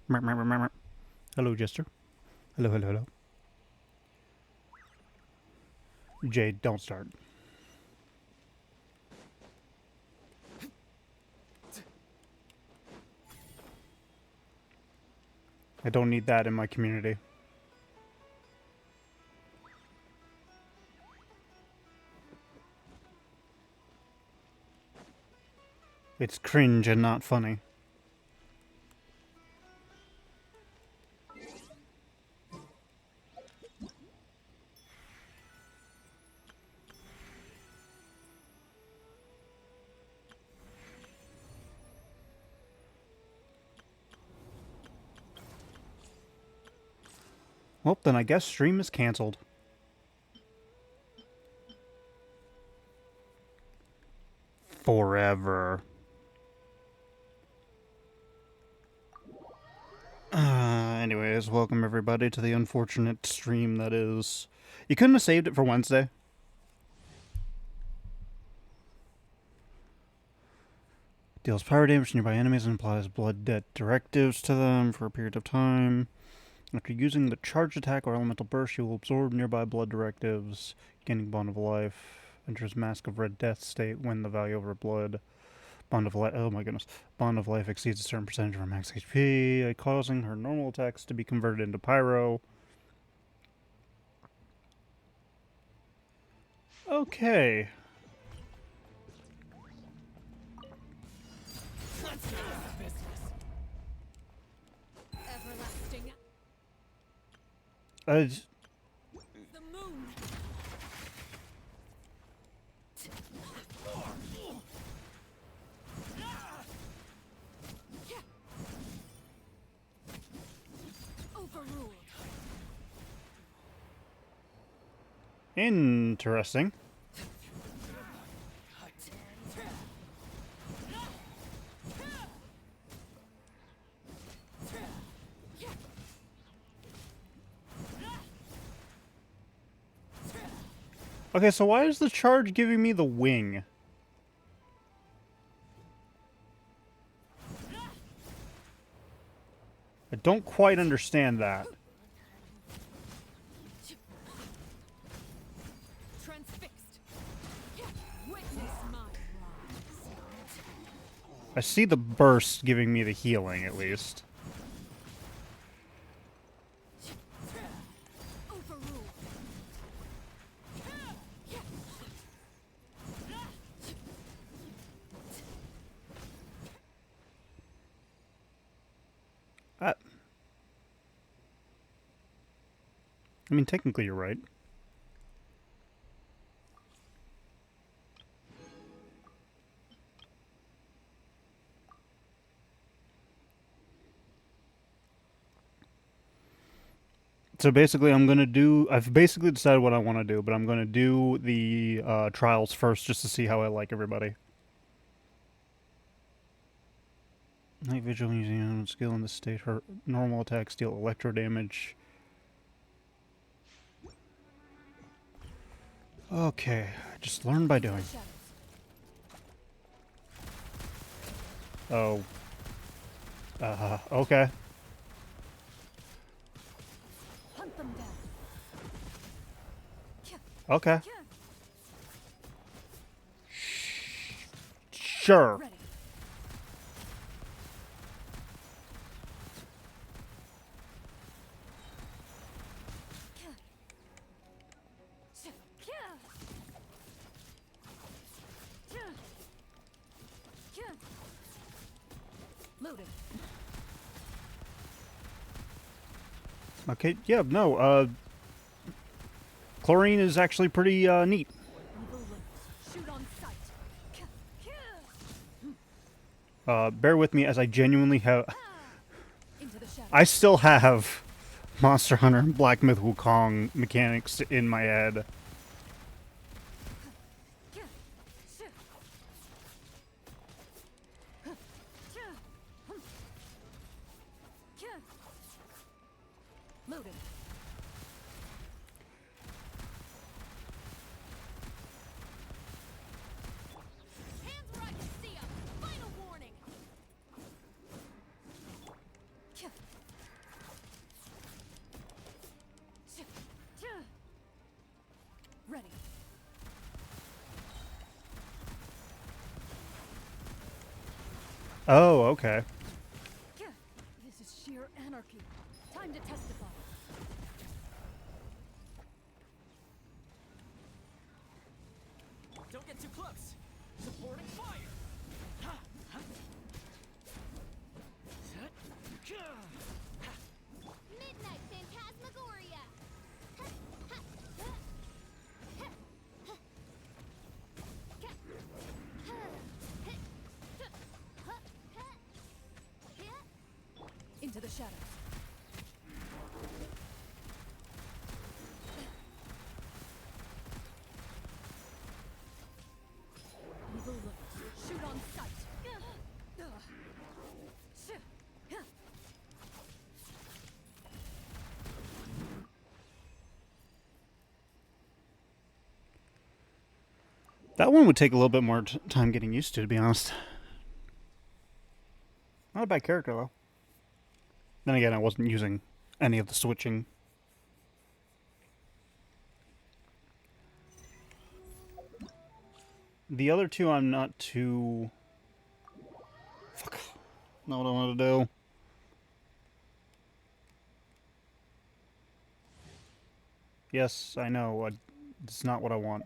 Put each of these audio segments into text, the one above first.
Hello, Jester. Hello, hello, hello. Jade, don't start. I don't need that in my community. It's cringe and not funny. Well, then I guess stream is cancelled. Forever. Anyways, welcome everybody to the unfortunate stream that is... You couldn't have saved it for Wednesday? Deals power damage to nearby enemies and applies blood debt directives to them for a period of time. After using the charge attack or elemental burst, you will absorb nearby blood directives, gaining Bond of Life. Enters Mask of Red Death state when the value of her blood... Bond of Life... Oh my goodness. Bond of Life exceeds a certain percentage of her max HP, causing her normal attacks to be converted into Pyro. Okay. Everlasting. Uh, The moon. Overruled. Interesting. Okay, so why is the charge giving me the wing? I don't quite understand that. Transfixed. Witness my rise. I see the burst giving me the healing, at least. Overruled. I mean, technically you're right. So basically I've basically decided what I want to do, but I'm going to do the trials first just to see how I like everybody. Night Vigil using skill in this state, her normal attacks deal electro damage. Okay, just learn by doing. Oh. Okay. Hunt them down. Okay. Sure. Ready. Loaded. Okay, yeah, no, chlorine is actually pretty, neat. Evil limbs. Shoot on sight. Bear with me as I genuinely have... Into the shadows. I still have Monster Hunter and Black Myth Wukong mechanics in my head. Loaded. Hands where I can see 'em. Final warning. Oh, okay. This is sheer anarchy. Time to testify. Don't get too close. Supporting fire. Midnight Phantasmagoria! Into the shadows. Evil looks. Shoot on sight. That one would take a little bit more time getting used to be honest. Not a bad character, though. Then again, I wasn't using any of the switching. The other two, I'm not too... Fuck. Not what I want to do. Yes, I know. It's not what I want.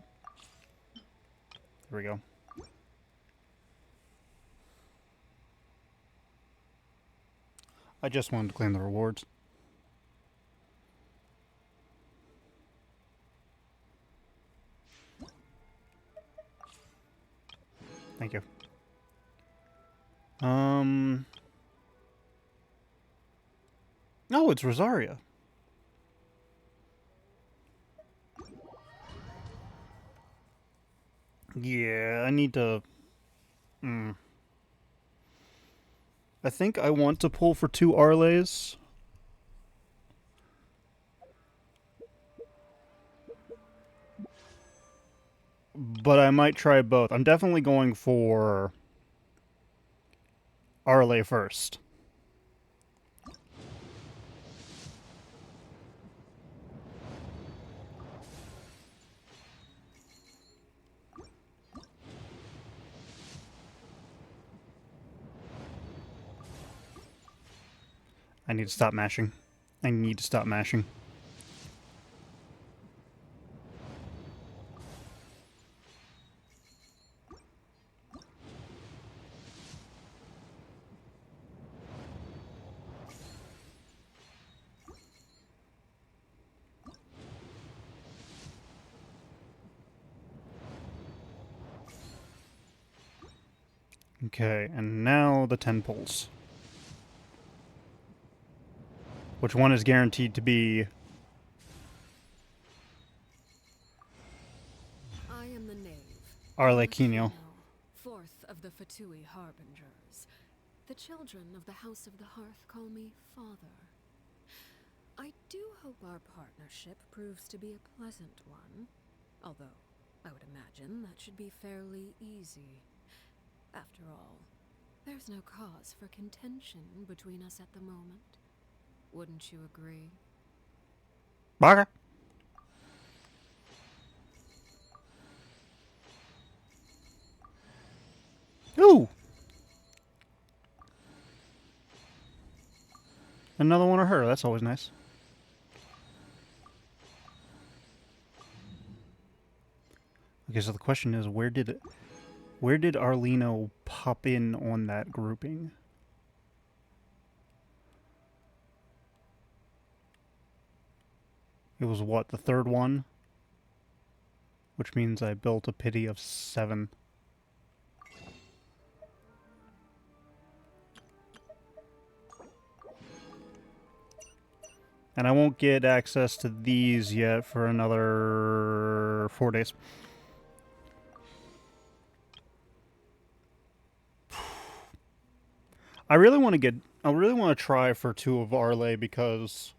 Here we go. I just wanted to claim the rewards. Thank you. Oh, it's Rosaria. Yeah, I need to... I think I want to pull for 2 Arles. But I might try both. I'm definitely going for Arle first. I need to stop mashing. I need to stop mashing. Okay, and now the 10 pulls. Which one is guaranteed to be... I am the Knave. Arlecchino. Fourth of the Fatui Harbingers. The children of the House of the Hearth call me Father. I do hope our partnership proves to be a pleasant one. Although, I would imagine that should be fairly easy. After all, there's no cause for contention between us at the moment. Wouldn't you agree? Baka. Ooh! Another one of her. That's always nice. Okay, so the question is, where did Arlino pop in on that grouping? It was what, the third one? Which means I built a pity of 7. And I won't get access to these yet for another 4 days. I really want to try for 2 of Arle because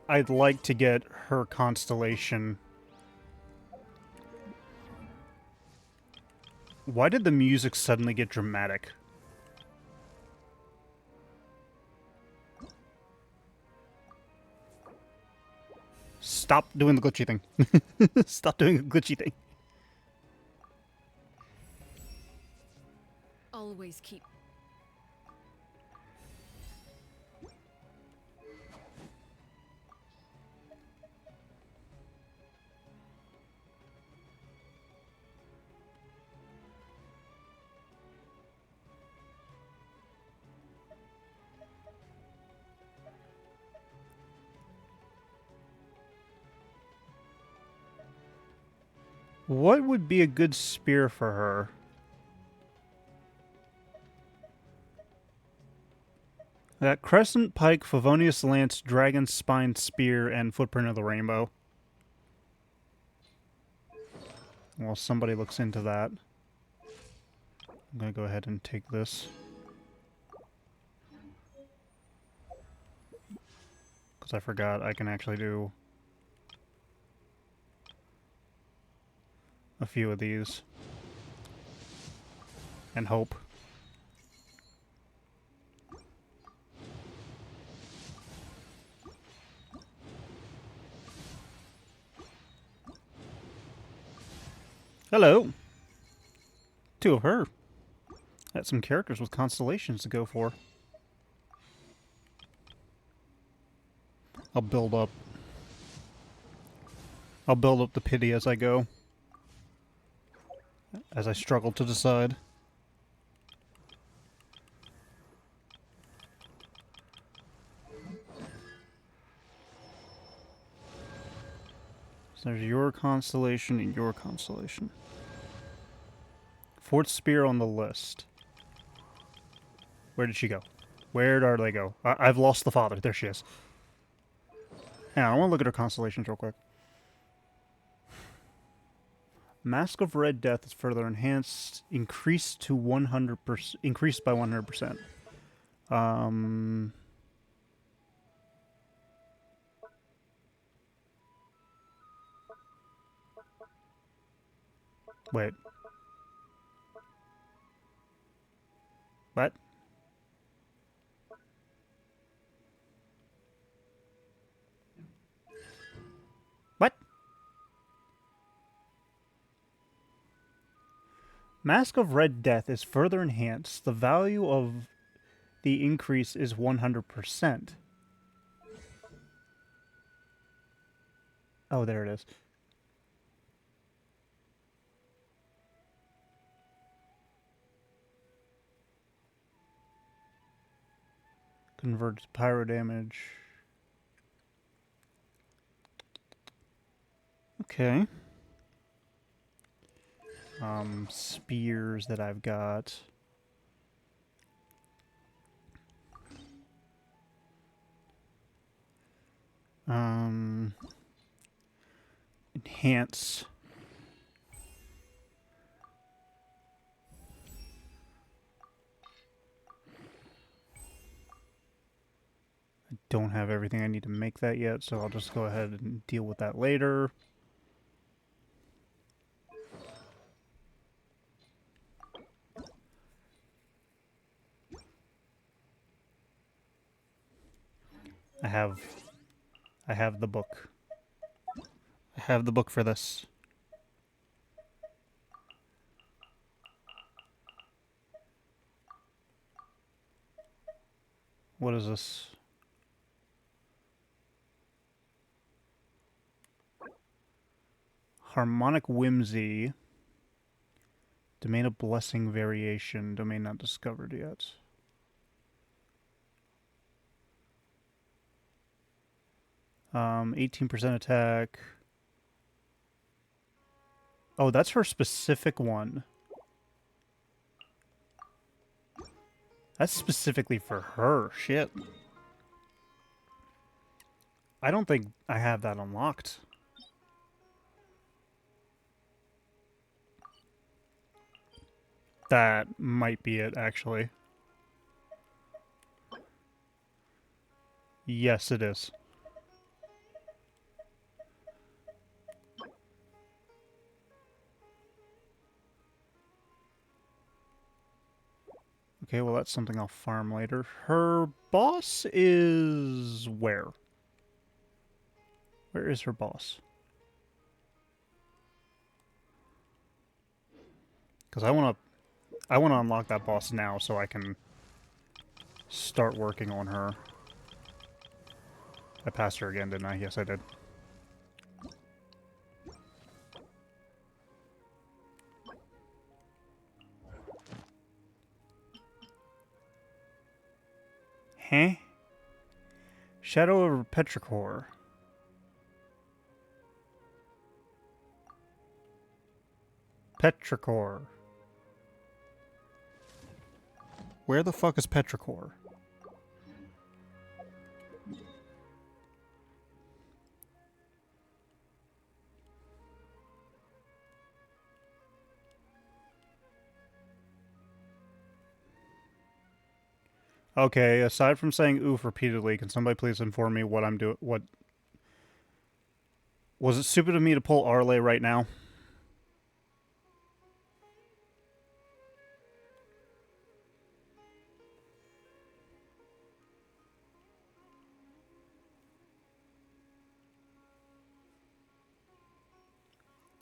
I'd like to get her constellation. Why did the music suddenly get dramatic? Stop doing the glitchy thing. Stop doing the glitchy thing. Please keep... What would be a good spear for her? I got Crescent Pike, Favonius Lance, Dragon Spine Spear, and Footprint of the Rainbow. While somebody looks into that, I'm going to go ahead and take this. Because I forgot I can actually do a few of these. And hope. Hello! Two of her. Got some characters with constellations to go for. I'll build up the pity as I go. As I struggle to decide. So there's your constellation and your constellation. Fourth spear on the list. Where did she go? Where did they go? I've lost the father. There she is. Yeah, I want to look at her constellations real quick. Mask of Red Death is further enhanced, increased to 100%, increased by 100%. Wait. What? What? Mask of Red Death is further enhanced. The value of the increase is 100%. Oh, there it is. Converts pyro damage. Okay. Spears that I've got. Enhance. I don't have everything I need to make that yet, so I'll just go ahead and deal with that later. I have the book. I have the book for this. What is this? Harmonic Whimsy. Domain of Blessing Variation. Domain not discovered yet. Um, 18% attack. Oh, that's her specific one. That's specifically for her. Shit. I don't think I have that unlocked. That might be it, actually. Yes, it is. Okay, well that's something I'll farm later. Her boss is where? Where is her boss? Because I I want to unlock that boss now so I can start working on her. I passed her again, didn't I? Yes, I did. Huh? Shadow of Petrichor. Petrichor. Where the fuck is Petrichor? Okay, aside from saying oof repeatedly, can somebody please inform me what I'm doing? What was it stupid of me to pull Arle right now?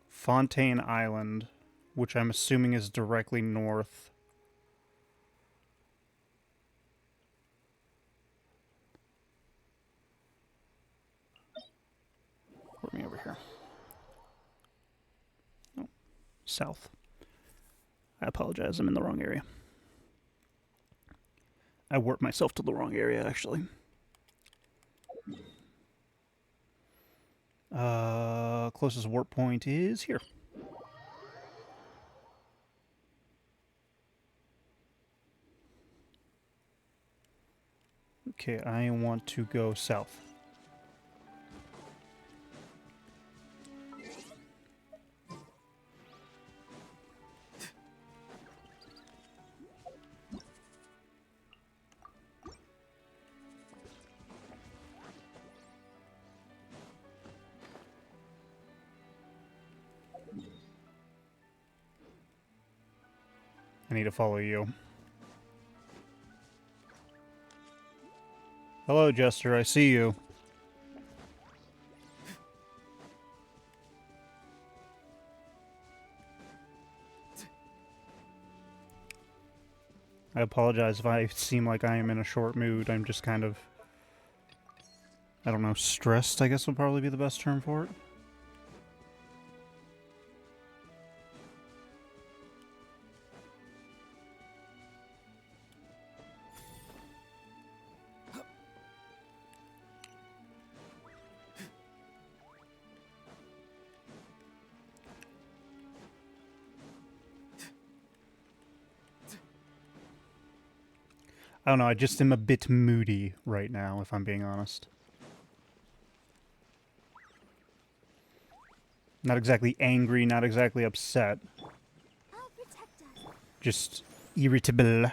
Fontaine Island, which I'm assuming is directly north. Put me over here. Oh, south. I apologize, I'm in the wrong area. I warped myself to the wrong area, actually. Closest warp point is here. Okay, I want to go south. I need to follow you. Hello, Jester, I see you. I apologize if I seem like I am in a short mood. I'm just kind of, I don't know, stressed, I guess would probably be the best term for it. I don't know, I just am a bit moody right now, if I'm being honest. Not exactly angry, not exactly upset. I'll protect us. Just irritable.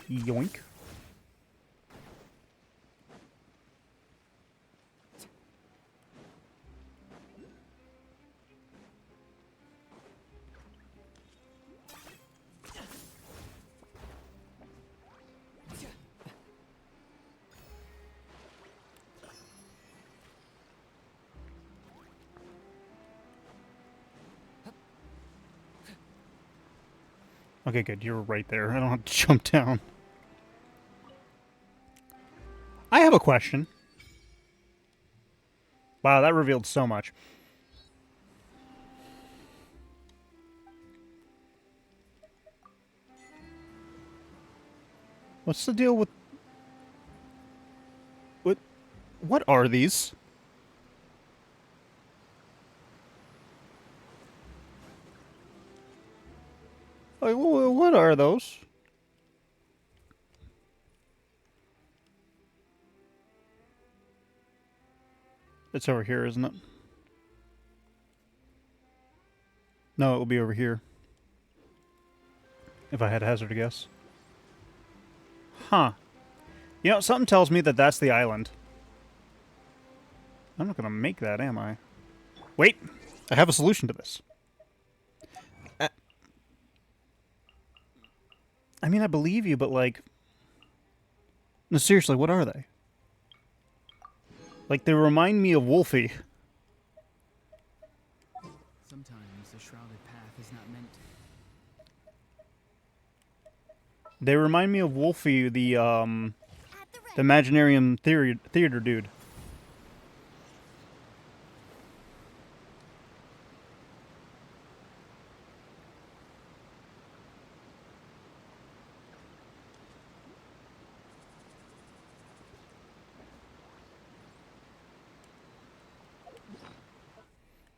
Yoink. Okay, good. You're right there. I don't have to jump down. I have a question. Wow, that revealed so much. What's the deal with... What are these? Like, what are those? It's over here, isn't it? No, it will be over here. If I had to hazard a guess. Huh. You know, something tells me that that's the island. I'm not gonna make that, am I? Wait! I have a solution to this. I mean, I believe you, but like... No, seriously, what are they? Like, they remind me of Wolfie. Sometimes the shrouded path is not meant They remind me of Wolfie, the At the ready. Imaginarium theater dude.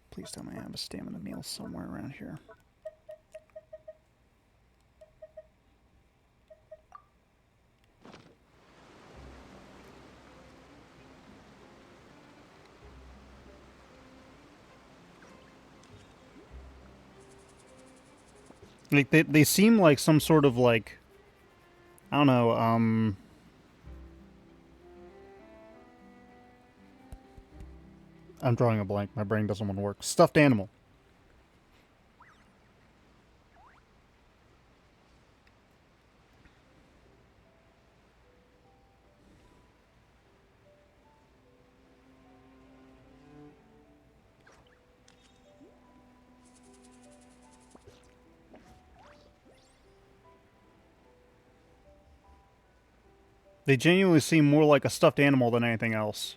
Please tell me I have a stamina meal somewhere around here. Like they seem like some sort of like, I don't know, I'm drawing a blank. My brain doesn't want to work. Stuffed animal. They genuinely seem more like a stuffed animal than anything else.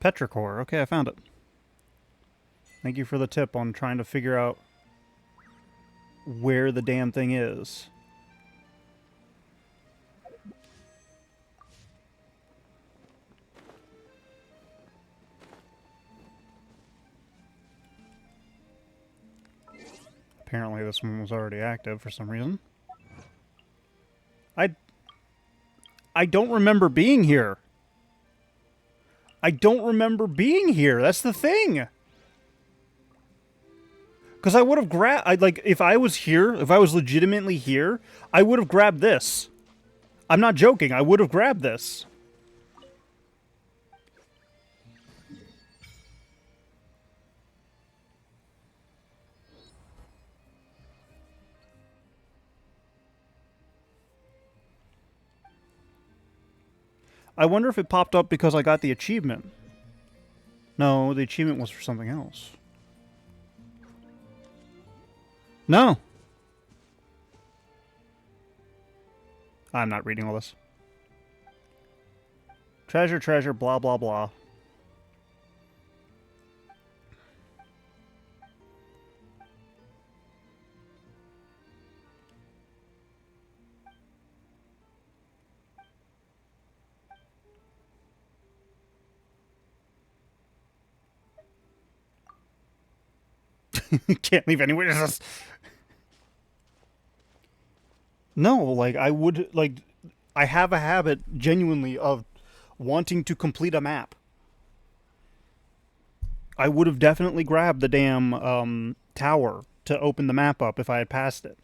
Petrichor. Okay, I found it. Thank you for the tip on trying to figure out where the damn thing is. Apparently this one was already active for some reason. I don't remember being here. I don't remember being here. That's the thing. Because I would have grabbed... like, if I was here, if I was legitimately here, I would have grabbed this. I'm not joking. I would have grabbed this. I wonder if it popped up because I got the achievement. No, the achievement was for something else. No. I'm not reading all this. Treasure, treasure, blah, blah, blah. Can't leave any witnesses. No, like, I would, like, I have a habit, genuinely, of wanting to complete a map. I would have definitely grabbed the damn, tower to open the map up if I had passed it.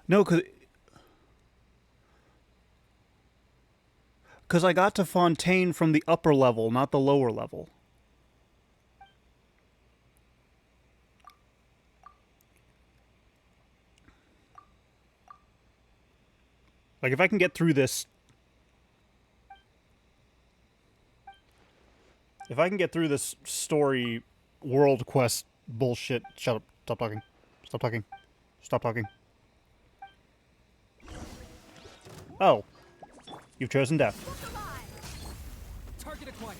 No, because I got to Fontaine from the upper level, not the lower level. Like, if I can get through this... If I can get through this story world quest bullshit... Shut up. Stop talking. Stop talking. Stop talking. Oh. You've chosen death. Target acquired.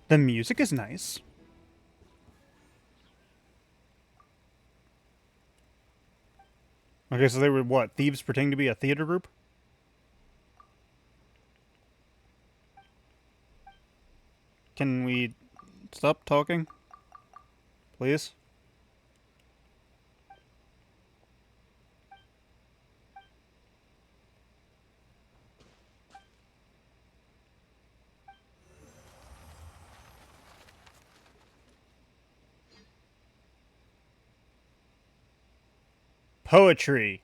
The music is nice. Okay, so they were what? Thieves pretending to be a theater group? Can we stop talking? Please? Poetry.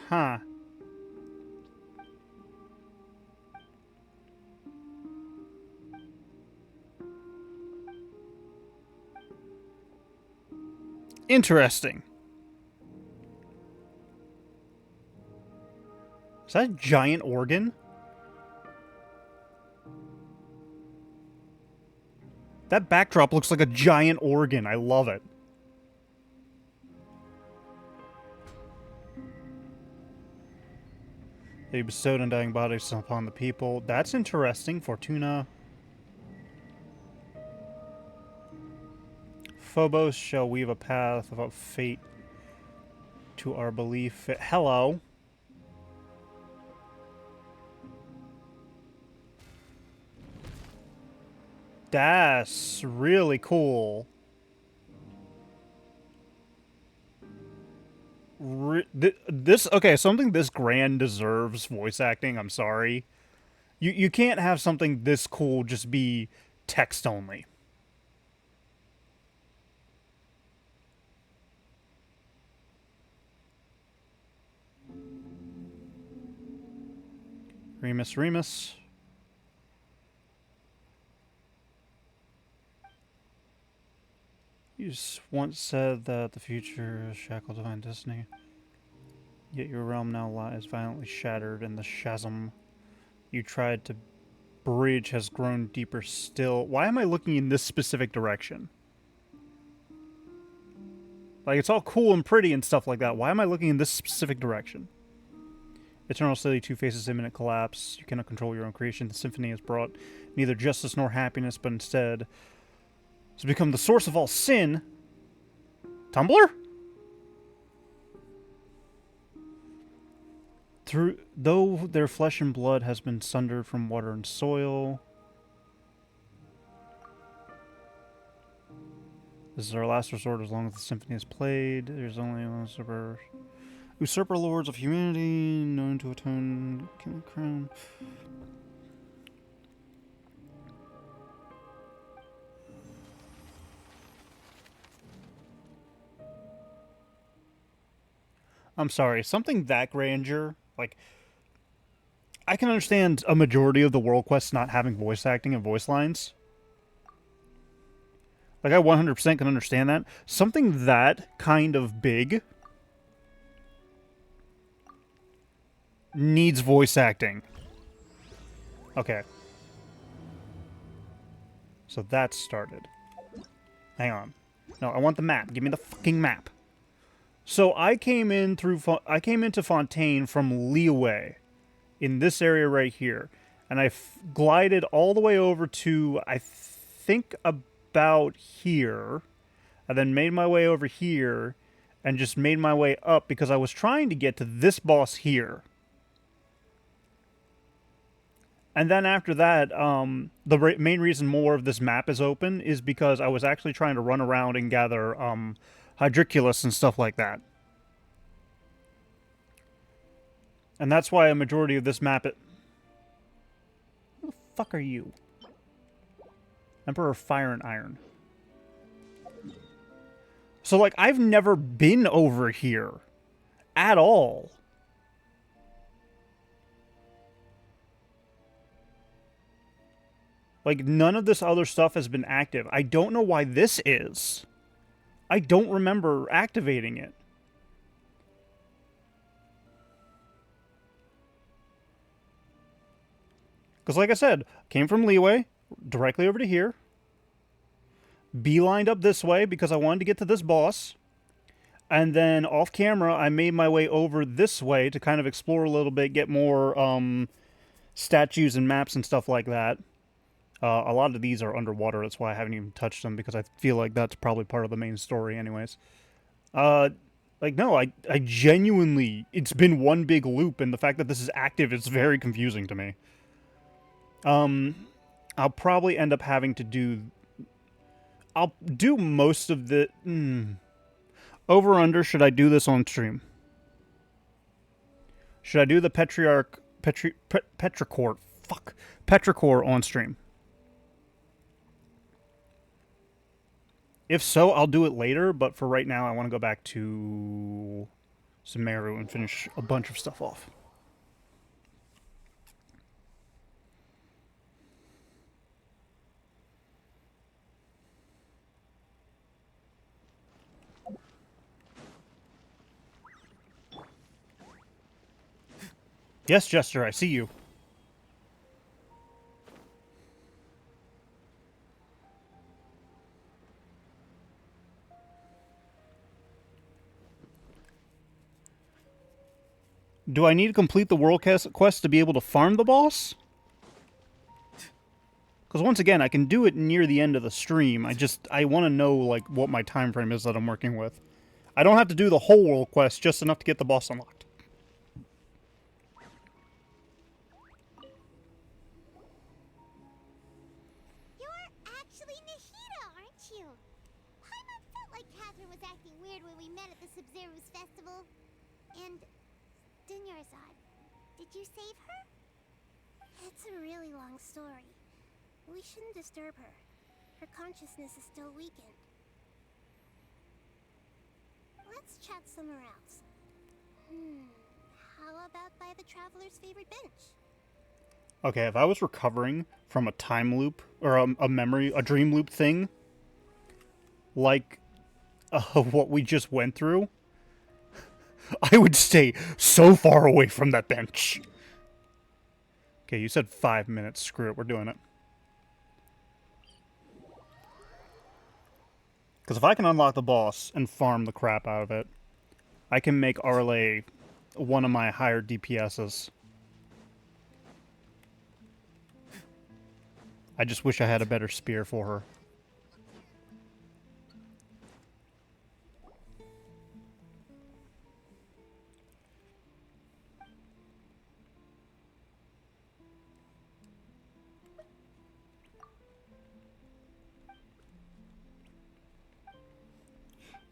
Huh. Interesting. Is that a giant organ? That backdrop looks like a giant organ. I love it. They bestowed undying bodies upon the people. That's interesting. Fortuna. Phobos shall weave a path of fate to our belief. Hello. That's really cool. This okay, something this grand deserves voice acting. I'm sorry. You can't have something this cool just be text only. Remus Remus. You once said that the future is shackled divine destiny. Yet your realm now lies violently shattered, and the chasm you tried to bridge has grown deeper still. Why am I looking in this specific direction? Like, it's all cool and pretty and stuff like that. Why am I looking in this specific direction? Eternal City 2 faces imminent collapse. You cannot control your own creation. The symphony has brought neither justice nor happiness, but instead has become the source of all sin. Tumblr? Though their flesh and blood has been sundered from water and soil. This is our last resort as long as the symphony is played. There's only one usurper lords of humanity, known to atone King Crown. I'm sorry, something that grandeur, like, I can understand a majority of the world quests not having voice acting and voice lines. Like, I 100% can understand that. Something that kind of big needs voice acting. Okay. So that's started. Hang on. No, I want the map. Give me the fucking map. So I came into Fontaine from Leeway in this area right here, and I glided all the way over to I think about here, and then made my way over here, and just made my way up because I was trying to get to this boss here. And then after that, the main reason more of this map is open is because I was actually trying to run around and gather Hydriculus and stuff like that. And that's why a majority of this map... Who the fuck are you? Emperor of Fire and Iron. So, like, I've never been over here. At all. Like, none of this other stuff has been active. I don't know why this is. I don't remember activating it. Because like I said, came from Leeway, directly over to here. Beelined up this way because I wanted to get to this boss. And then off camera, I made my way over this way to kind of explore a little bit, get more statues and maps and stuff like that. A lot of these are underwater, that's why I haven't even touched them, because I feel like that's probably part of the main story anyways. Like, no, I genuinely... It's been one big loop, and the fact that this is active is very confusing to me. I'll probably end up having to do... I'll do most of the... Over under, should I do this on stream? Should I do the Petrichor... Fuck. Petrichor on stream? If so, I'll do it later, but for right now, I want to go back to Sumeru and finish a bunch of stuff off. Yes, Jester, I see you. Do I need to complete the world quest to be able to farm the boss? Because once again, I can do it near the end of the stream. I want to know, like, what my time frame is that I'm working with. I don't have to do the whole world quest, just enough to get the boss unlocked. You're actually Nahida, aren't you? Paimon felt like Kazm was acting weird when we met at the Sub-Zero's festival. And Dunyarzad, did you save her? It's a really long story. We shouldn't disturb her. Her consciousness is still weakened. Let's chat somewhere else. How about by the Traveler's favorite bench? Okay, if I was recovering from a time loop, or a dream loop thing, like what we just went through, I would stay so far away from that bench. Okay, you said 5 minutes. Screw it, we're doing it. Because if I can unlock the boss and farm the crap out of it, I can make Arle one of my higher DPSs. I just wish I had a better spear for her.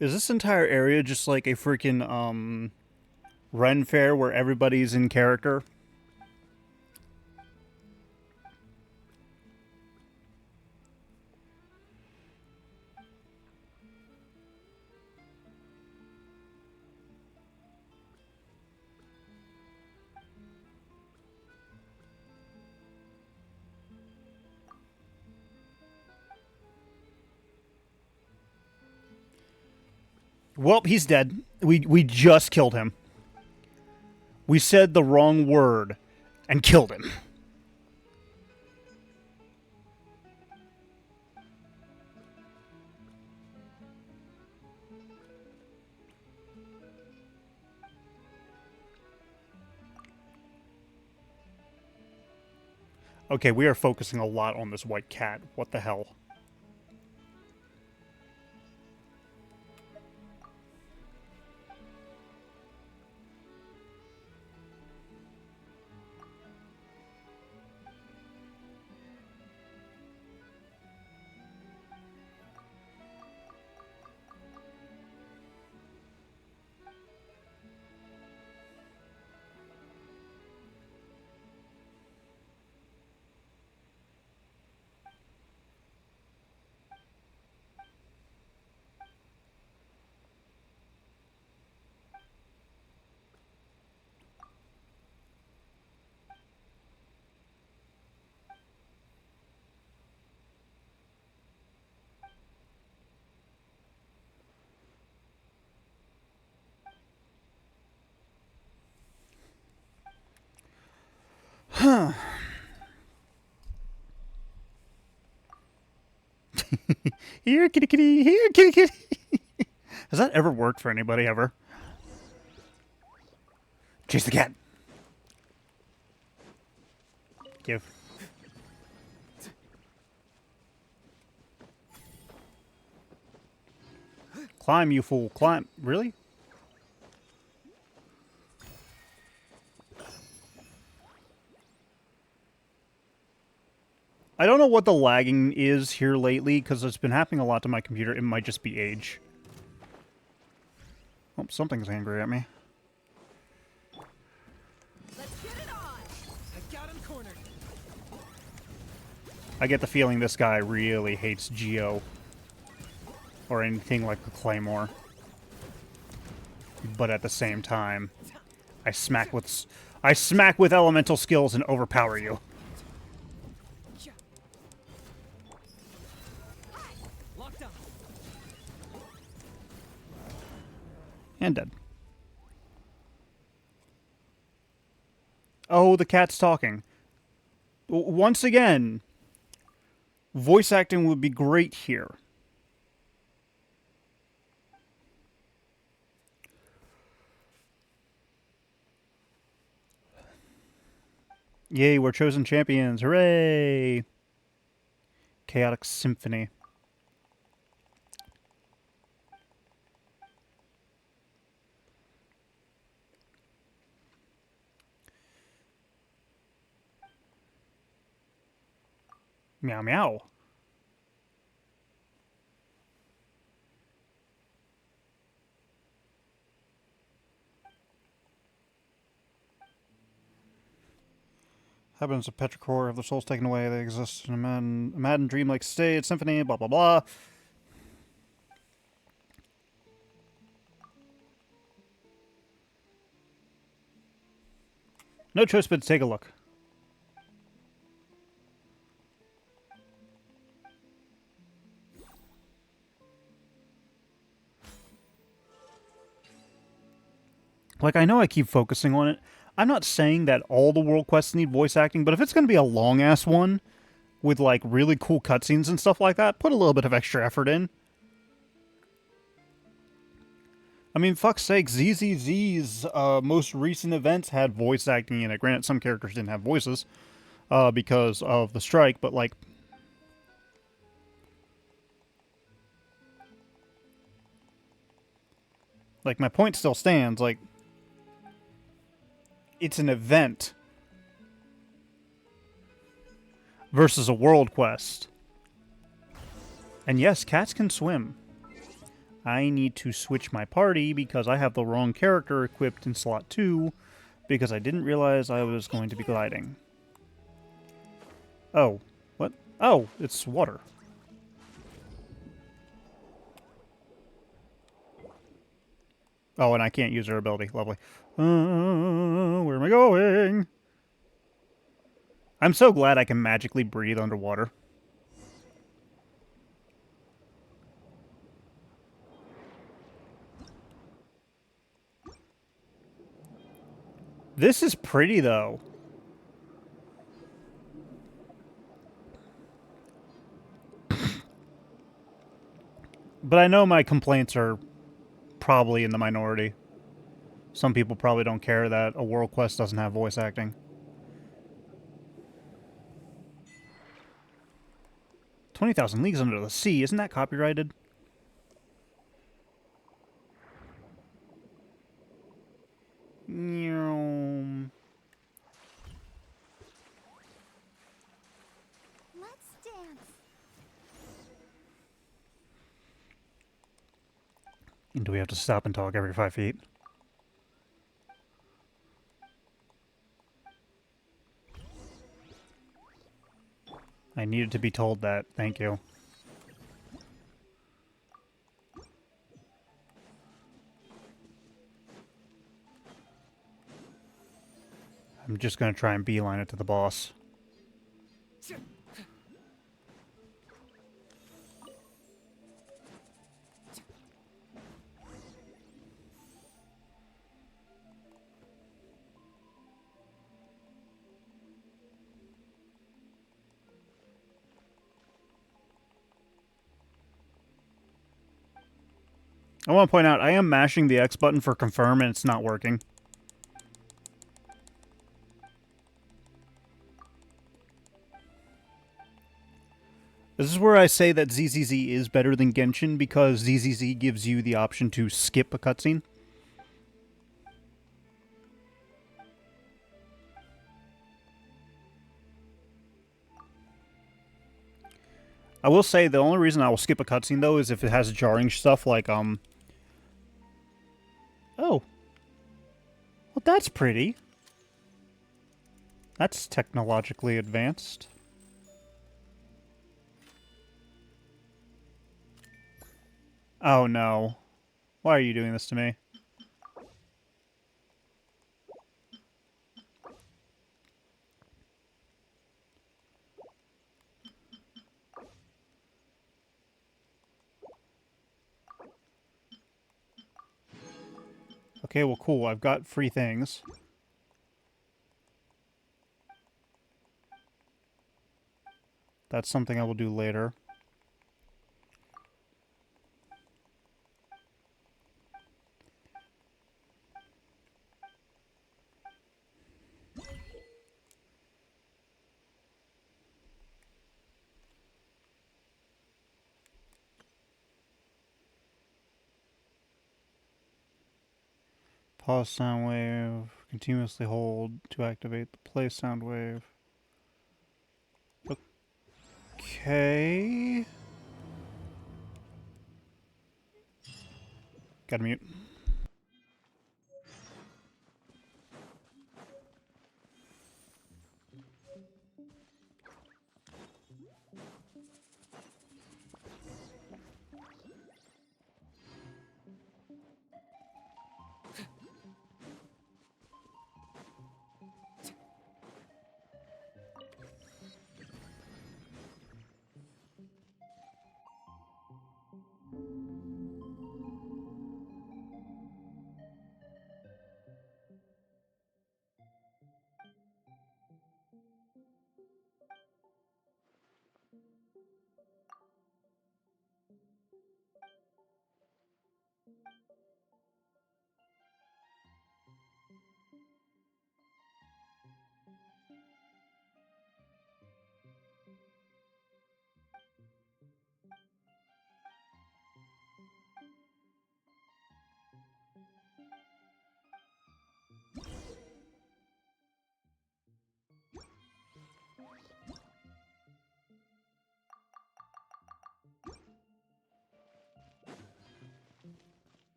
Is this entire area just like a freaking, Ren Fair where everybody's in character? Well, he's dead. We just killed him. We said the wrong word and killed him. Okay, we are focusing a lot on this white cat. What the hell? Huh. Here, kitty kitty. Here, kitty kitty. Has that ever worked for anybody ever? Chase the cat. Give. Climb, you fool. Climb. Really? I don't know what the lagging is here lately, because it's been happening a lot to my computer. It might just be age. Oh, something's angry at me. Let's get it on! I got him cornered. I get the feeling this guy really hates Geo. Or anything like the Claymore. But at the same time, I smack with elemental skills and overpower you. Locked on. And dead. Oh, the cat's talking. Once again, voice acting would be great here. Yay, we're chosen champions. Hooray! Chaotic Symphony. Meow meow. Happens of petrichor, have their souls taken away, they exist in a madden dreamlike state, symphony, blah blah blah. No choice but to take a look. Like, I know I keep focusing on it. I'm not saying that all the world quests need voice acting, but if it's going to be a long-ass one with, like, really cool cutscenes and stuff like that, put a little bit of extra effort in. I mean, fuck's sake, ZZZ's most recent events had voice acting in it. Granted, some characters didn't have voices because of the strike, but, like... Like, my point still stands, like... It's an event versus a world quest. And yes, cats can swim. I need to switch my party because I have the wrong character equipped in slot 2 because I didn't realize I was going to be gliding. Oh, what? Oh, it's water. Oh, and I can't use her ability. Lovely. Where am I going? I'm so glad I can magically breathe underwater. This is pretty, though. But I know my complaints are probably in the minority. Some people probably don't care that a world quest doesn't have voice acting. 20,000 Leagues Under the Sea, isn't that copyrighted? Let's dance. And do we have to stop and talk every 5 feet? I needed to be told that. Thank you. I'm just going to try and beeline it to the boss. I want to point out, I am mashing the X button for confirm and it's not working. This is where I say that ZZZ is better than Genshin because ZZZ gives you the option to skip a cutscene. I will say the only reason I will skip a cutscene though is if it has jarring stuff like oh, well that's pretty. That's technologically advanced. Oh no. Why are you doing this to me? Okay, well cool, I've got free things. That's something I will do later. Pause sound wave. Continuously hold to activate the play sound wave. Okay. Gotta mute.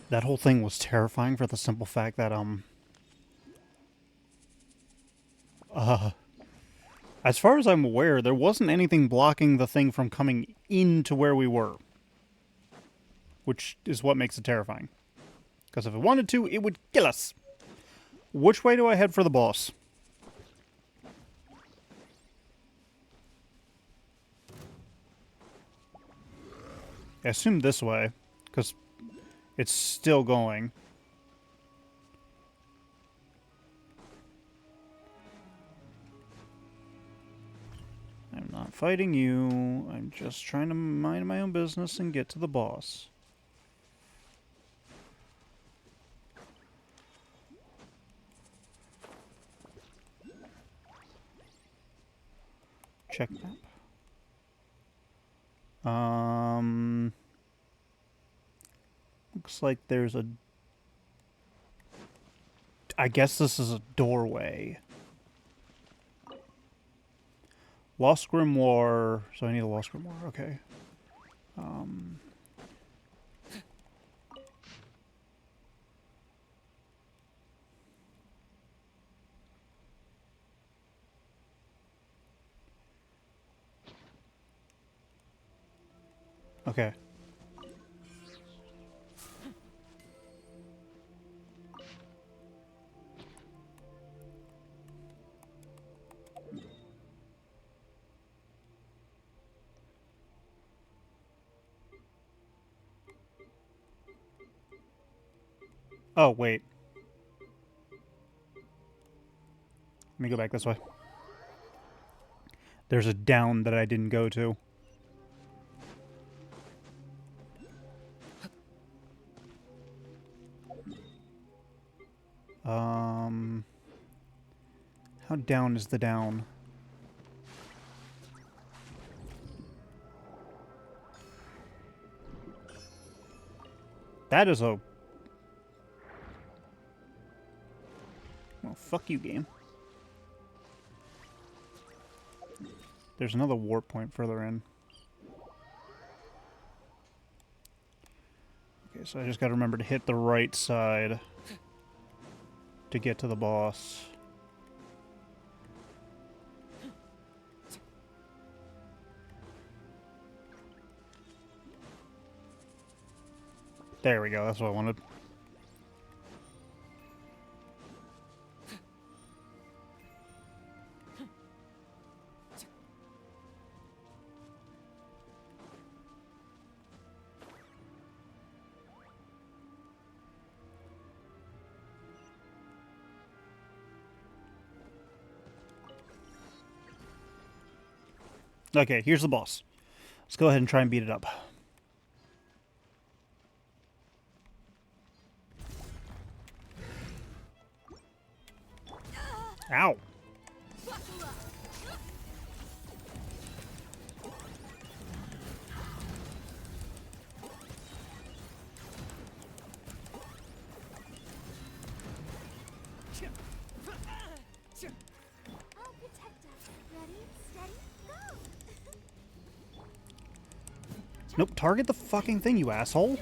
That whole thing was terrifying for the simple fact that, as far as I'm aware, there wasn't anything blocking the thing from coming into where we were. Which is what makes it terrifying. Because if it wanted to, it would kill us. Which way do I head for the boss? I assume this way, because it's still going. I'm not fighting you. I'm just trying to mind my own business and get to the boss. Check map. Looks like there's a... I guess this is a doorway. Lost Grimoire. So I need a Lost Grimoire. Okay. Okay. Oh, wait. Let me go back this way. There's a down that I didn't go to. How down is the down? That is a... Well, fuck you, game. There's another warp point further in. Okay, so I just gotta remember to hit the right side to get to the boss. There we go, that's what I wanted. Okay, here's the boss. Let's go ahead and try and beat it up. Ow! I'll protect us. Ready, steady, go! Nope, target the fucking thing, you asshole!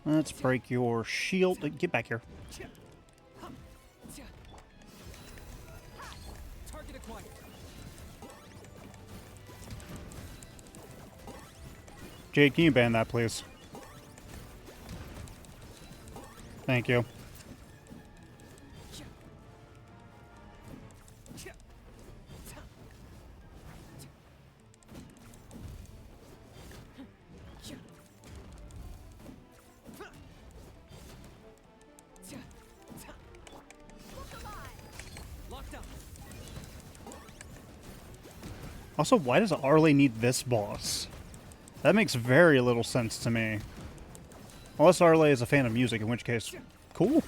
Let's break your shield. Get back here. Target acquired. Jade, can you ban that, please? Thank you. Locked up. Also, why does Arle need this boss? That makes very little sense to me. Unless Arle is a fan of music, in which case, cool.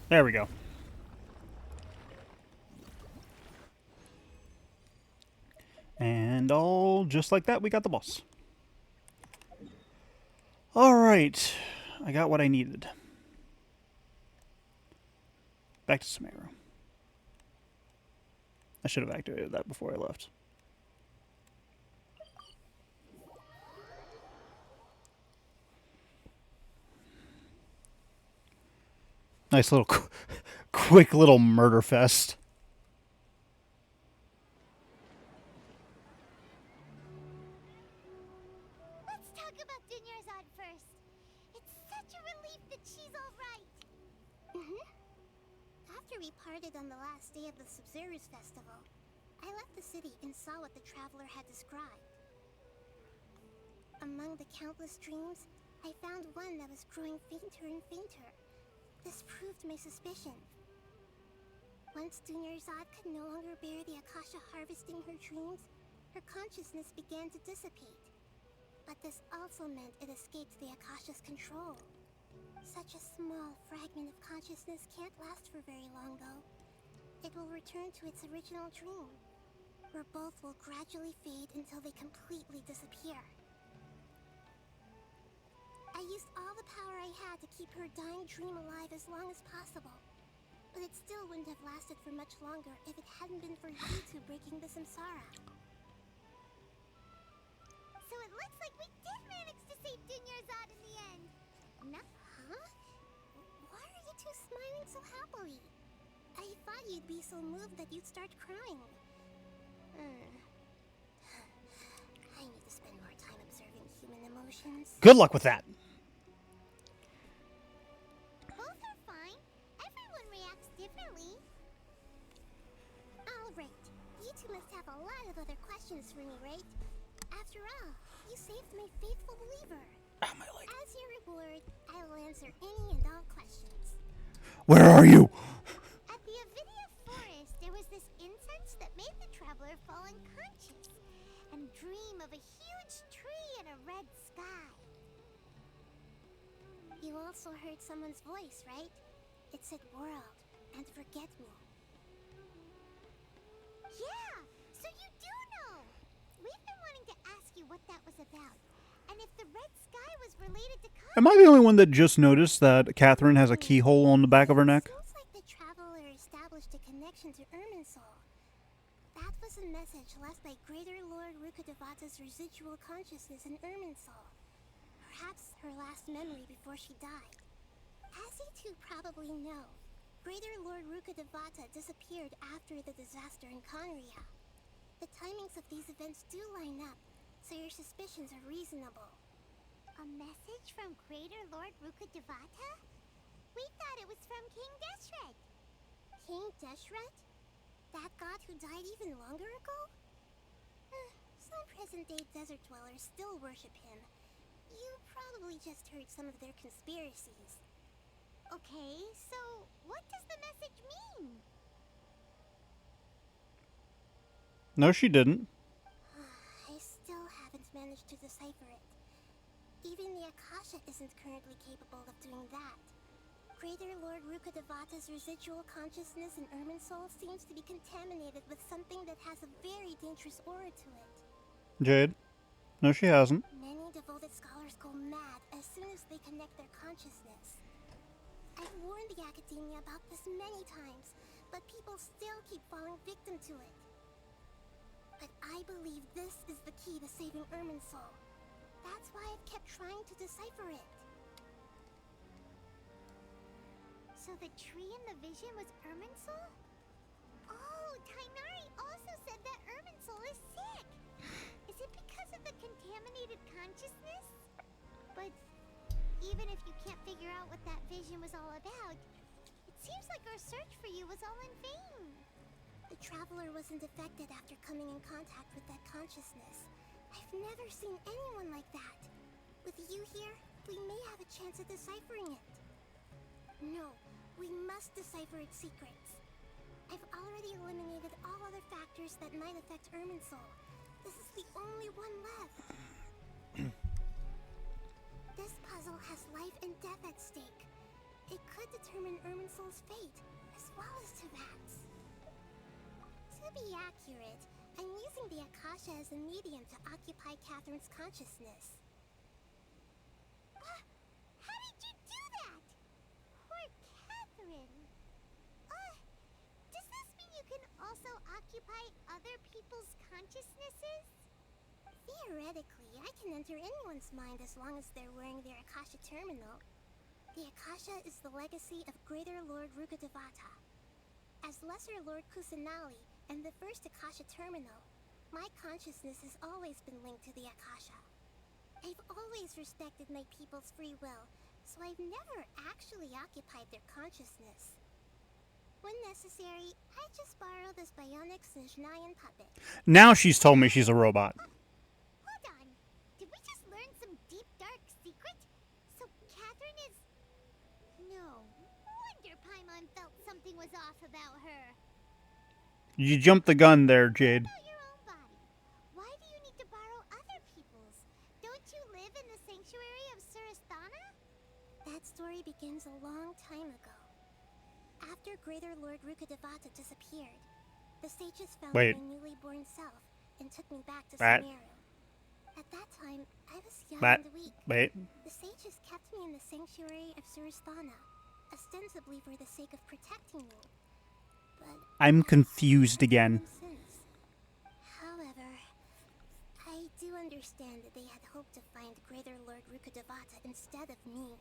There we go. And all just like that, we got the boss. Alright. I got what I needed. Back to Samara. I should have activated that before I left. Nice little quick little murder fest. Let's talk about Dunyarzad first. It's such a relief that she's all right. After we parted on the last day of the Sub-Zero's festival, I left the city and saw what the traveler had described. Among the countless dreams, I found one that was growing fainter and fainter. This proved my suspicion. Once Dunyarzad could no longer bear the Akasha harvesting her dreams, her consciousness began to dissipate. But this also meant it escaped the Akasha's control. Such a small fragment of consciousness can't last for very long, though. It will return to its original dream, where both will gradually fade until they completely disappear. I used all the power I had to keep her dying dream alive as long as possible. But it still wouldn't have lasted for much longer if it hadn't been for you two breaking the samsara. So it looks like we did manage to save Dunyarzad in the end! No, huh? Why are you two smiling so happily? I thought you'd be so moved that you'd start crying. I need to spend more time observing human emotions. Good luck with that. Both are fine. Everyone reacts differently. Alright, you two must have a lot of other questions for me, right? After all, you saved my faithful believer. Ow, my leg. As your reward, I will answer any and all questions. Where are you? At the Avidia forest, there was this incense that made the traveler fall unconscious and dream of a huge tree and a red sky. You also heard someone's voice, right? It said world and forget me. Yeah, so you do know! We've been wanting to ask you what that was about, and if the red sky was related to Am I the only one that just noticed that Catherine has a keyhole on the back of her neck? Seems like the traveler established a connection to Irminsul. That was a message left by Greater Lord Rukkhadevata's residual consciousness in Irminsul. Perhaps her last memory before she died. As you two probably know, Greater Lord Rukkhadevata disappeared after the disaster in Conria. The timings of these events do line up, so your suspicions are reasonable. A message from Greater Lord Rukkhadevata? We thought it was from King Deshret. King Deshret? That god who died even longer ago? Some present-day desert dwellers still worship him. You probably just heard some of their conspiracies. Okay, so what does the message mean? No, she didn't. I still haven't managed to decipher it. Even the Akasha isn't currently capable of doing that. Greater Lord Rukkhadevata's residual consciousness in Irminsul seems to be contaminated with something that has a very dangerous aura to it. Jade? No, she hasn't. Many devoted scholars go mad as soon as they connect their consciousness. I've warned the academia about this many times, but people still keep falling victim to it. But I believe this is the key to saving Irminsul. That's why I've kept trying to decipher it. So the tree in the vision was Irminsul? Oh, Tainari also said that Irminsul is sick! Is it because of the contaminated consciousness? But even if you can't figure out what that vision was all about, it seems like our search for you was all in vain. The traveler wasn't affected after coming in contact with that consciousness. I've never seen anyone like that. With you here, we may have a chance at deciphering it. No, we must decipher its secrets. I've already eliminated all other factors that might affect Irminsul. This is the only one left. This puzzle has life and death at stake. It could determine Irminsul's fate, as well as Teyvat's. To be accurate, I'm using the Akasha as a medium to occupy Catherine's consciousness. How did you do that? Poor Catherine. Does this mean you can also occupy other people's consciousnesses? Theoretically, I can enter anyone's mind as long as they're wearing their Akasha terminal. The Akasha is the legacy of Greater Lord Rukkhadevata. As Lesser Lord Kusanali and the first Akasha terminal, my consciousness has always been linked to the Akasha. I've always respected my people's free will, so I've never actually occupied their consciousness. When necessary, I just borrow this bionic Snezhnayan puppet. Now she's told me she's a robot. Hold on. Did we just learn some deep, dark secret? So Catherine is... No. Wonder Paimon felt something was off about her. You jumped the gun there, Jade. What about your own body? Why do you need to borrow other people's? Don't you live in the sanctuary of Surasthana? That story begins a long time ago. After Greater Lord Rukkhadevata disappeared, the sages found my newly born self and took me back to Sumeru. At that time, I was young and weak. The sages kept me in the sanctuary of Surasthana, ostensibly for the sake of protecting me. But I'm confused again. However, I do understand that they had hoped to find Greater Lord Rukkhadevata instead of me,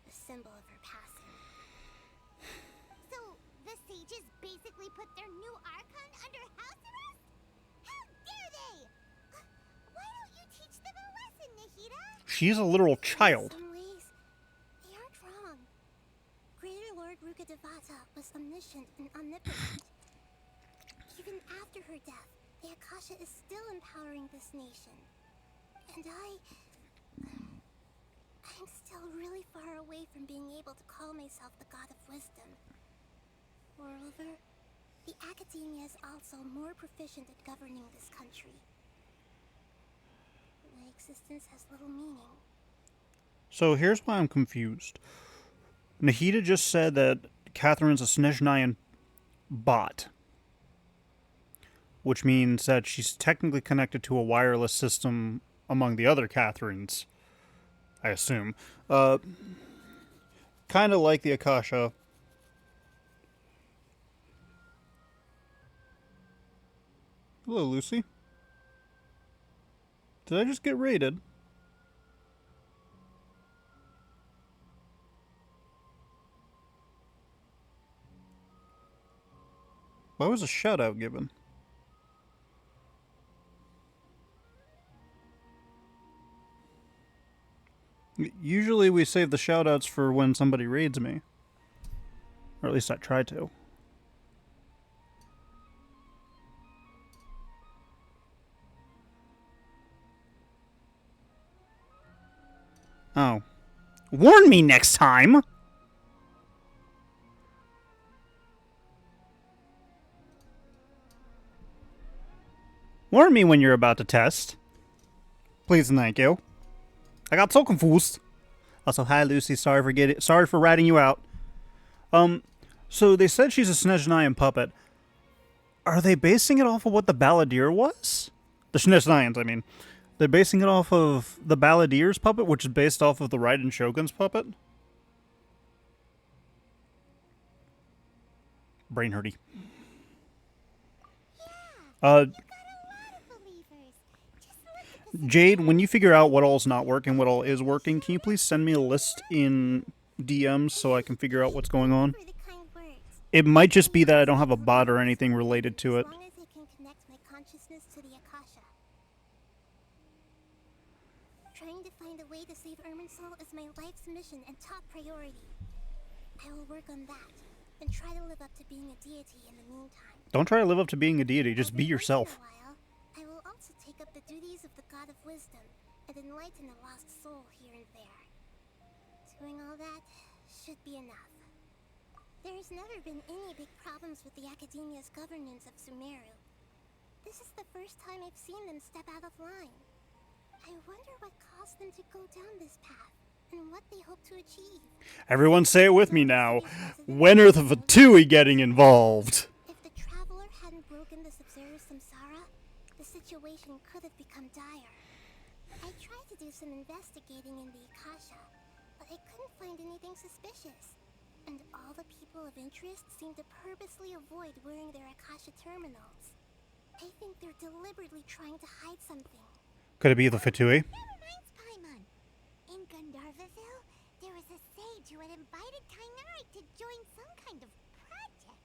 the symbol of her passing. So, the sages basically put their new Archon under house arrest? How dare they! Why don't you teach them a lesson, Nahida? She's a literal child. In some ways, they aren't wrong. Greater Lord Rukkhadevata was omniscient and omnipotent. Even after her death, the Akasha is still empowering this nation. And I'm still really far away from being able to call myself the God of Wisdom. Moreover, the Academia is also more proficient at governing this country. My existence has little meaning. So here's why I'm confused. Nahida just said that Catherine's a Snezhnayan bot, which means that she's technically connected to a wireless system among the other Catherines, I assume. Kind of like the Akasha. Hello, Lucy. Did I just get raided? Why was a shout out given? Usually we save the shoutouts for when somebody raids me. Or at least I try to. Oh. Warn me next time! Warn me when you're about to test. Please and thank you. I got so confused. Also, hi Lucy, sorry for ratting you out. So they said she's a Snezhnayan puppet. Are they basing it off of what the Balladeer was? The Snezhnayans, I mean. They're basing it off of the Balladeer's puppet, which is based off of the Raiden Shogun's puppet? Brain hurty. Jade, when you figure out what all's not working, what all is working, can you please send me a list in DMs so I can figure out what's going on? It might just be that I don't have a bot or anything related to it. As long as I can connect my consciousness to the Akasha. Trying to find a way to save Irminsul is my life's mission and top priority. I will work on that and try to live up to being a deity in the meantime. Don't try to live up to being a deity, just be yourself. I will also take up the duties of the God of Wisdom and enlighten a lost soul here and there. Doing all that should be enough. There's never been any big problems with the Academia's governance of Sumeru. This is the first time I've seen them step out of line. I wonder what caused them to go down this path, and what they hope to achieve. Everyone say it with me now. When are the Fatui getting involved? If the Traveler hadn't broken the Sub-Zero Samsara, the situation could have become dire. I tried to do some investigating in the Akasha, but I couldn't find anything suspicious. And all the people of interest seem to purposely avoid wearing their Akasha terminals. I think they're deliberately trying to hide something. Could it be the Fatui? That reminds Paimon. In Gandharvaville, there was a sage who had invited Kainari to join some kind of project.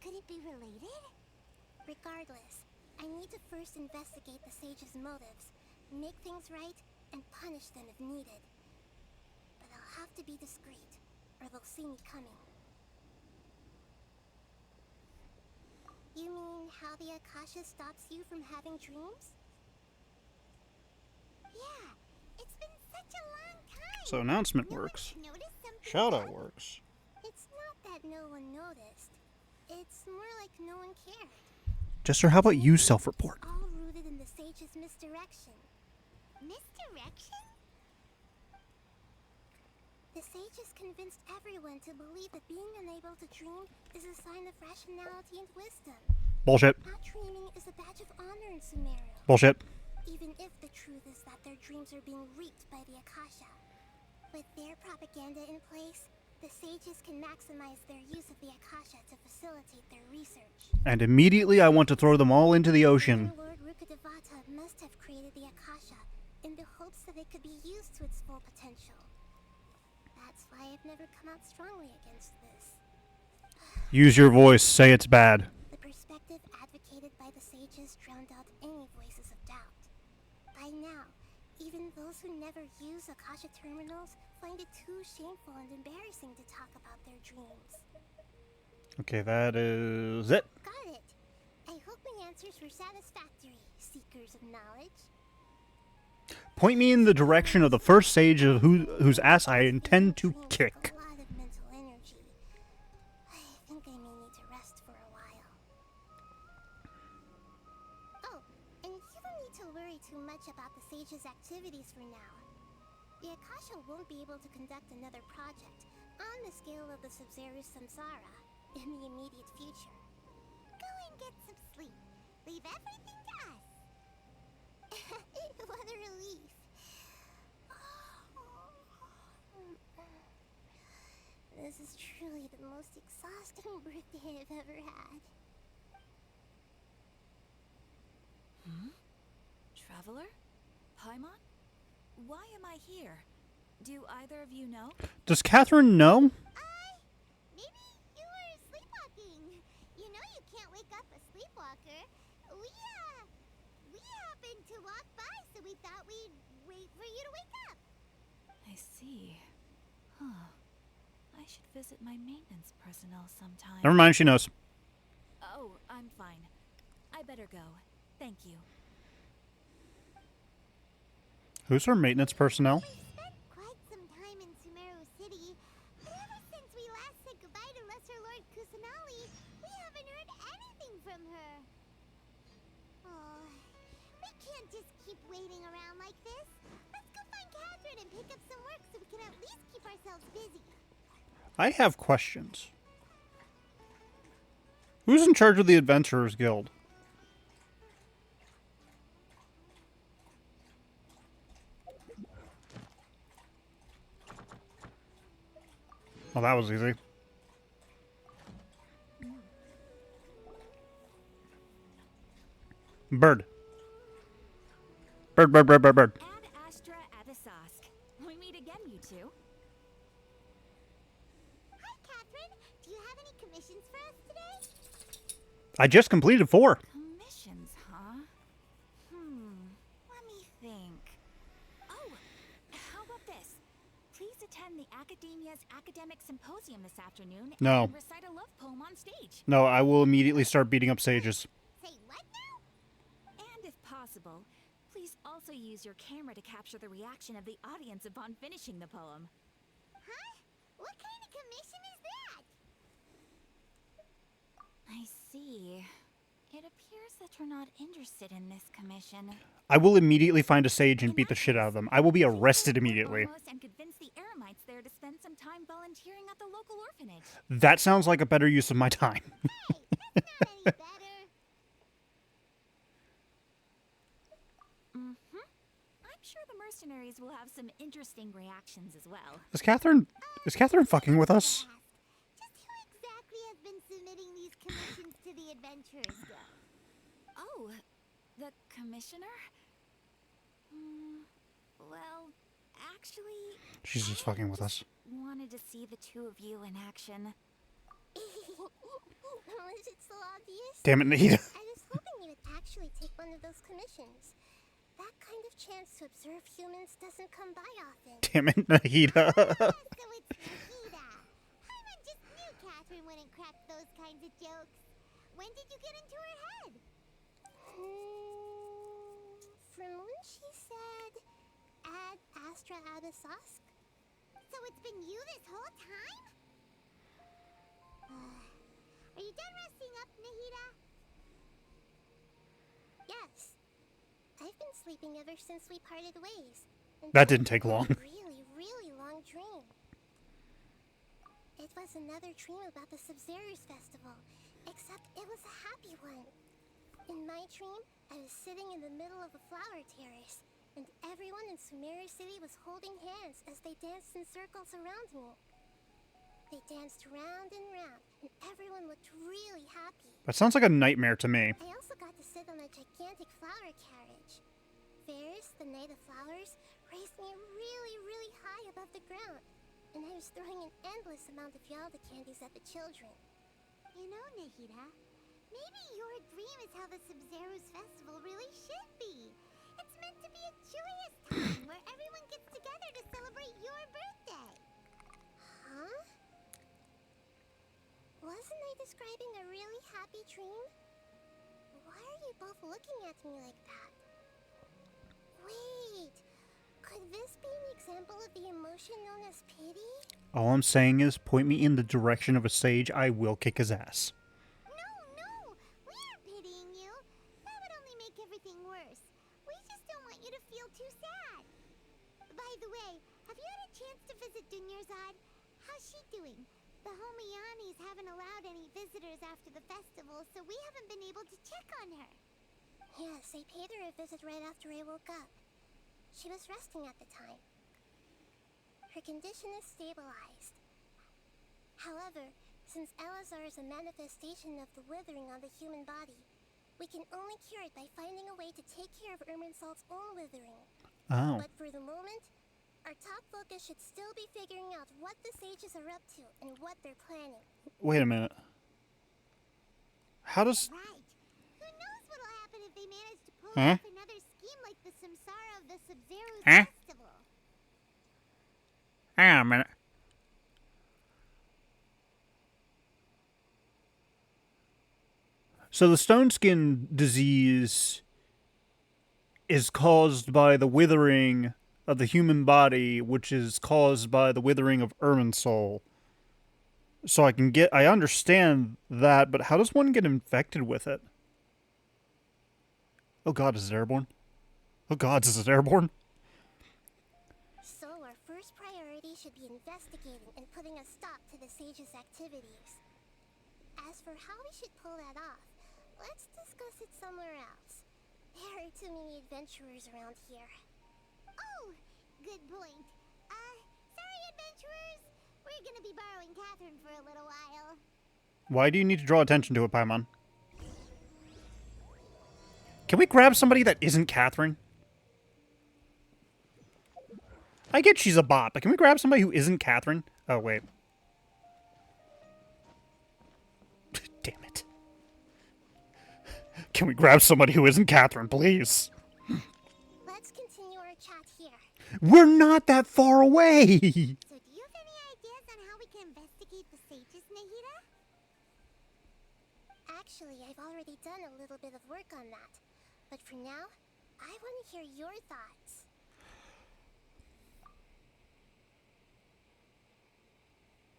Could it be related? Regardless, I need to first investigate the sage's motives, make things right, and punish them if needed. But I'll have to be discreet, or they'll see me coming. You mean how the Akasha stops you from having dreams? Yeah, it's been such a long time. So announcement works. Shout out works. It's not that no one noticed. It's more like no one cared. Jester, how about you self-report? All rooted in the sage's misdirection. Misdirection? The sages convinced everyone to believe that being unable to dream is a sign of rationality and wisdom. Bullshit. Not dreaming is a badge of honor in Sumeru. Bullshit. Even if the truth is that their dreams are being reaped by the Akasha. With their propaganda in place, the sages can maximize their use of the Akasha to facilitate their research. And immediately I want to throw them all into the ocean. Lord Rukkhadevata must have created the Akasha in the hopes that it could be used to its full potential. That's why I've never come out strongly against this. Use your voice, say it's bad. The perspective advocated by the sages drowned out any voices of doubt. By now, even those who never use Akasha terminals find it too shameful and embarrassing to talk about their dreams. Okay, that is it. Got it. I hope my answers were satisfactory, seekers of knowledge. Point me in the direction of the first sage of whose ass I intend to kick. A lot of mental energy. I think I may need to rest for a while. Oh, and you don't need to worry too much about the sage's activities for now. The Akasha won't be able to conduct another project on the scale of the Sub-Zero Samsara in the immediate future. Go and get some sleep. Leave everything to us. What a relief. This is truly the most exhausting birthday I've ever had. Traveler? Paimon? Why am I here? Do either of you know? Does Catherine know? Maybe you were sleepwalking. You know you can't wake up a sleepwalker. We happened to walk by, so we thought we'd wait for you to wake up. I see. Huh. I should visit my maintenance personnel sometime. Never mind, she knows. Oh, I'm fine. I better go. Thank you. Who's her maintenance personnel? We spent quite some time in Sumeru City, but ever since we last said goodbye to Lesser Lord Kusanali, we haven't heard anything from her. Oh, we can't just keep waiting around like this. Let's go find Catherine and pick up some work so we can at least keep ourselves busy. I have questions. Who's in charge of the Adventurers Guild? Well, that was easy. Bird. Bird, bird, bird, bird, bird. Ad Astra Abisask. We meet again, you two. Hi, Catherine. Do you have any commissions for us today? I just completed 4. Commissions, huh? Let me think. Oh, how about this? Please attend the Academia's Academic Symposium this afternoon No. and recite a love poem on stage. No, I will immediately start beating up sages. Say what now? And if possible, please also use your camera to capture the reaction of the audience upon finishing the poem. Huh? What kind of commission is that? I see. It appears that you're not interested in this commission. I will immediately find a sage and beat the shit out of them. I will be arrested immediately. And convince the Eremites there to spend some time volunteering at the local orphanage. That sounds like a better use of my time. Hey, that's not any better. I'm sure the mercenaries will have some interesting reactions as well. Is Catherine fucking with us? Just who exactly has been submitting these commissions to the Adventurers Guild? Oh, the commissioner? Well, actually, She's just fucking with us. wanted to see the two of you in action. Was it so obvious? Damn it, Nahida. I was hoping you would actually take one of those commissions. That kind of chance to observe humans doesn't come by often. Damn it, Nahida. So it's Nahida. I just knew Catherine wouldn't crack those kinds of jokes. When did you get into her head? From when she said, Ad Astra Abisask? So it's been you this whole time? Are you done resting up, Nahida? Yes. I've been sleeping ever since we parted ways. That didn't take long. A really, really long dream. It was another dream about the Sub-Zero's festival, except it was a happy one. In my dream, I was sitting in the middle of a flower terrace, and everyone in Sumeru City was holding hands as they danced in circles around me. They danced round and round, and everyone looked really happy. That sounds like a nightmare to me. I also got to sit on a gigantic flower carriage. Ferris, the Knight of Flowers, raised me really, really high above the ground, and I was throwing an endless amount of Yalda candies at the children. You know, Nahida, maybe your dream is how the Sub-Zero's festival really should be. It's meant to be a joyous time where everyone gets together to celebrate your birthday. Huh? Wasn't I describing a really happy dream? Why are looking at me like that. Wait, could this be an example of the emotion known as pity? All I'm saying is, point me in the direction of a sage, I will kick his ass. No, we aren't pitying you. That would only make everything worse. We just don't want you to feel too sad. By the way, have you had a chance to visit Dunyarzad? How's she doing? The Homiyanis haven't allowed any visitors after the festival, so we haven't been able to check on her. Yes, I paid her a visit right after I woke up. She was resting at the time. Her condition is stabilized. However, since Elazar is a manifestation of the withering on the human body, we can only cure it by finding a way to take care of Irminsul's own withering. Oh. But for the moment, our top focus should still be figuring out what the sages are up to and what they're planning. Wait a minute. How does... Right. Who knows what'll happen if they manage to pull Huh? off another scheme like the Samsara of the Sub-Zero's Huh? festival. Hang on a minute. So the stone skin disease is caused by the withering of the human body, which is caused by the withering of Irminsul. So I understand that, but how does one get infected with it? Oh god, is it airborne? Oh god, is it airborne? So our first priority should be investigating and putting a stop to the sages' activities. As for how we should pull that off, let's discuss it somewhere else. There are too many adventurers around here. Oh, good point. Sorry adventurers. We're gonna be borrowing Catherine for a little while. Why do you need to draw attention to it, Paimon? Can we grab somebody that isn't Catherine? I get she's a bot, but can we grab somebody who isn't Catherine? Oh, wait. Damn it. Can we grab somebody who isn't Catherine, please? Let's continue our chat here. We're not that far away! So do you have any ideas on how we can investigate the sages, Nahida? Actually, I've already done a little bit of work on that. But for now, I want to hear your thoughts.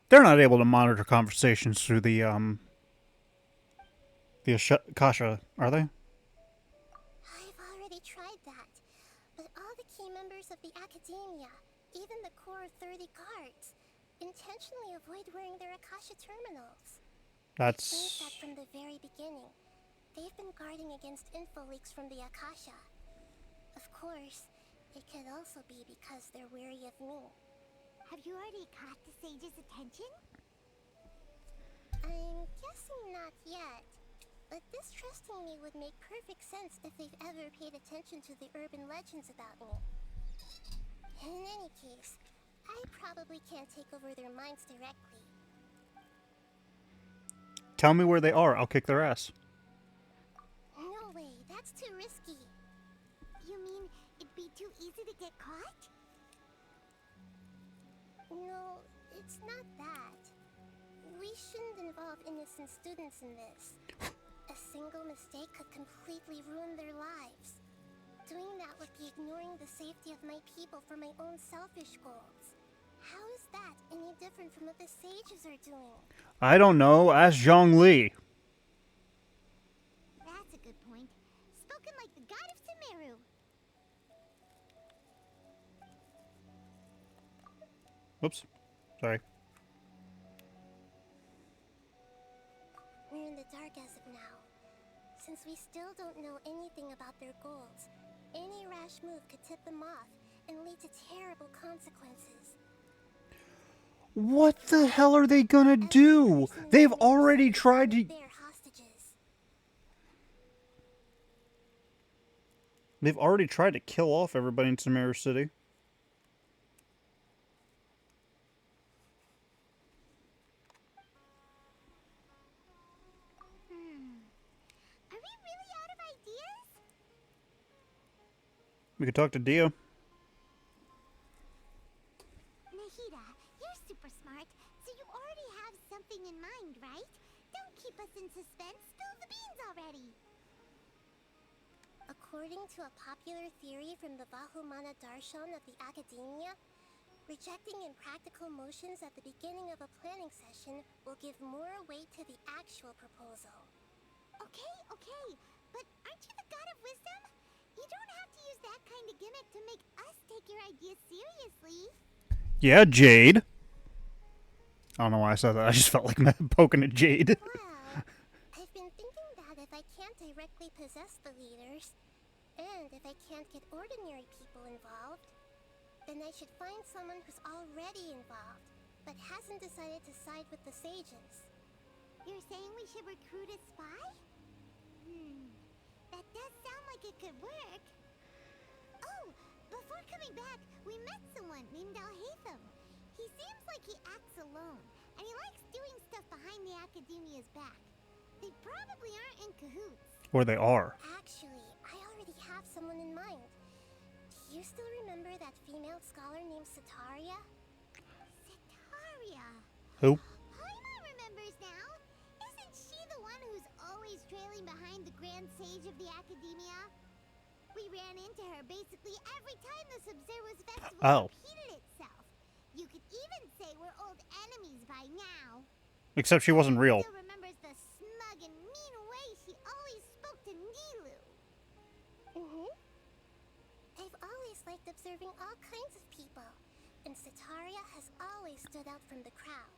They're not able to monitor conversations through the Akasha, are they? I've already tried that. But all the key members of the Academia, even the core 30 guards, intentionally avoid wearing their Akasha terminals. That's... Means that from the very beginning, they've been guarding against info leaks from the Akasha. Of course, it could also be because they're wary of me. Have you already caught the sage's attention? I'm guessing not yet. But distrusting me would make perfect sense if they've ever paid attention to the urban legends about me. In any case, I probably can't take over their minds directly. Tell me where they are, I'll kick their ass. No way, that's too risky. You mean it'd be too easy to get caught? No, it's not that. We shouldn't involve innocent students in this. A single mistake could completely ruin their lives. Doing that would be ignoring the safety of my people for my own selfish goals. How is that any different from what the sages are doing? I don't know, ask Zhongli. That's a good point. Spoken like the god of Sumeru. Whoops. Sorry. We're in the dark as of now. Since we still don't know anything about their goals, any rash move could tip them off and lead to terrible consequences. What the hell are they gonna do? They've already tried to... They're hostages. They've already tried to kill off everybody in Sumeru City. Are we really out of ideas? We could talk to Dio. Nahida, you're super smart, so you already have something in mind, right? Don't keep us in suspense. Spill the beans already. According to a popular theory from the Vahumana Darshan of the Academia, rejecting impractical motions at the beginning of a planning session will give more weight to the actual proposal. Okay, but aren't you the god of wisdom? You don't have to use that kind of gimmick to make us take your ideas seriously. Yeah, Jade. I don't know why I said that. I just felt like poking at Jade. Well, I've been thinking that if I can't directly possess the leaders, and if I can't get ordinary people involved, then I should find someone who's already involved, but hasn't decided to side with the sages. You're saying we should recruit a spy? That does sound like it could work. Oh, before coming back, we met someone named Alhaitham. He seems like he acts alone, and he likes doing stuff behind the Academia's back. They probably aren't in cahoots. Or they are. Actually, I already have someone in mind. Do you still remember that female scholar named Setaria? Setaria? Who? Paimon remembers now. Isn't she the one who's always trailing behind the Grand Sage of the Academia? We ran into her basically every time the Sub-Zero's festival repeated itself. You could even say we're old enemies by now. Except she wasn't real. Still remembers the smug and mean way she always spoke to Nilu. I've always liked observing all kinds of people, and Setaria has always stood out from the crowd.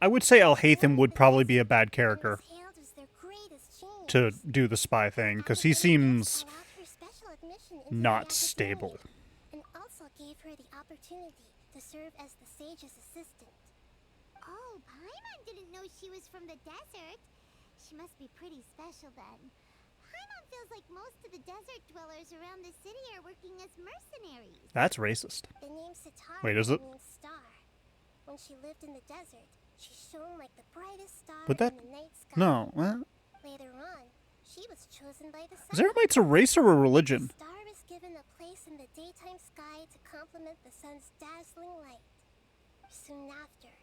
I would say Alhaitham would probably be a bad character He was hailed as their greatest genius. to do the spy thing, because he seems Allowed her special admission into the not academia, stable. and also gave her the opportunity to serve as the sage's assistant. Oh, Paimon didn't know she was from the desert. She must be pretty special then. Paimon feels like most of the desert dwellers around the city are working as mercenaries. That's racist. The name Setaria Wait, is it? means star. When she lived in the desert, she shone like the brightest star But that... in the night sky. No. Well, Later on, she was chosen by the sun. Zeromite's a race or a religion? The star was given a place in the daytime sky to complement the sun's dazzling light. Soon after,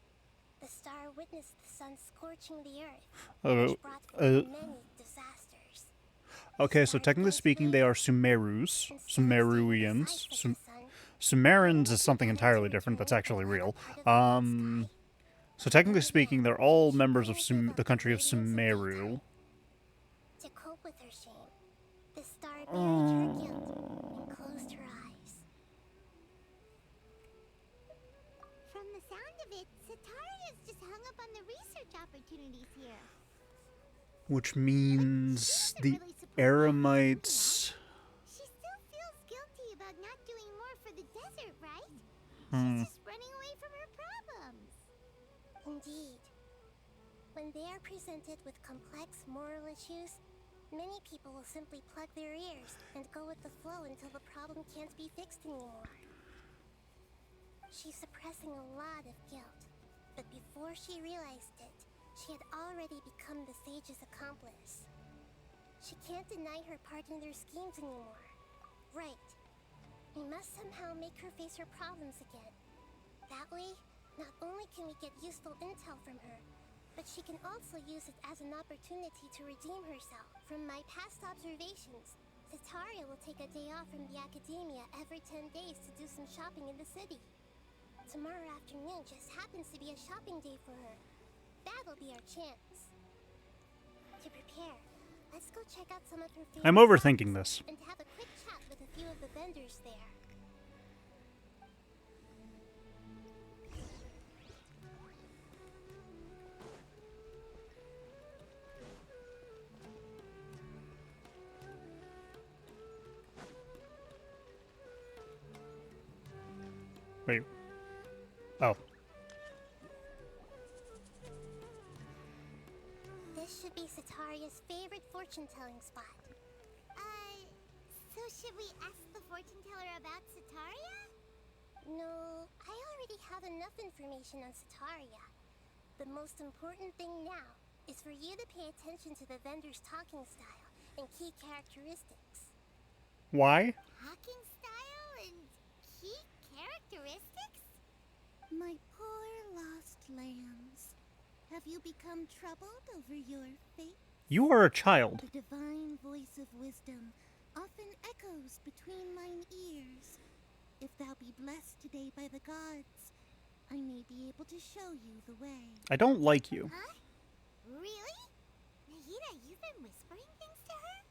the star witnessed the sun scorching the earth, which brought forth many disasters. Okay, so technically speaking, they are Sumerus. Sumeruians. Sumerans is something entirely different that's actually real. So technically speaking, they're all members of the country of Sumeru. To cope with her shame, the star buried her guilt and closed her eyes. From the sound of it, Setaria's just hung up on the research opportunities here. Which means the Eremites... She still feels guilty about not doing more for the desert, right? Hmm. She's just running away from her problems. Indeed. When they are presented with complex moral issues, many people will simply plug their ears and go with the flow until the problem can't be fixed anymore. She's suppressing a lot of guilt, but before she realized it, she had already become the sage's accomplice. She can't deny her part in their schemes anymore. Right. We must somehow make her face her problems again. That way, not only can we get useful intel from her, but she can also use it as an opportunity to redeem herself. From my past observations, Setaria will take a day off from the Academia every 10 days to do some shopping in the city. Tomorrow afternoon just happens to be a shopping day for her. That'll be our chance. To prepare, let's go check out some of her favorite I'm overthinking this. and have a quick chat with a few of the vendors there. Wait. Oh. This should be Setaria's favorite fortune-telling spot. So should we ask the fortune teller about Setaria? No, I already have enough information on Setaria. The most important thing now is for you to pay attention to the vendor's talking style and key characteristics. Why? Talking style and key characteristics? My poor lost lambs. Have you become troubled over your fate? You are a child. The divine voice of wisdom often echoes between mine ears. If thou be blessed today by the gods, I may be able to show you the way. I don't like you. Huh? Really? Nahida, you've been whispering things to her?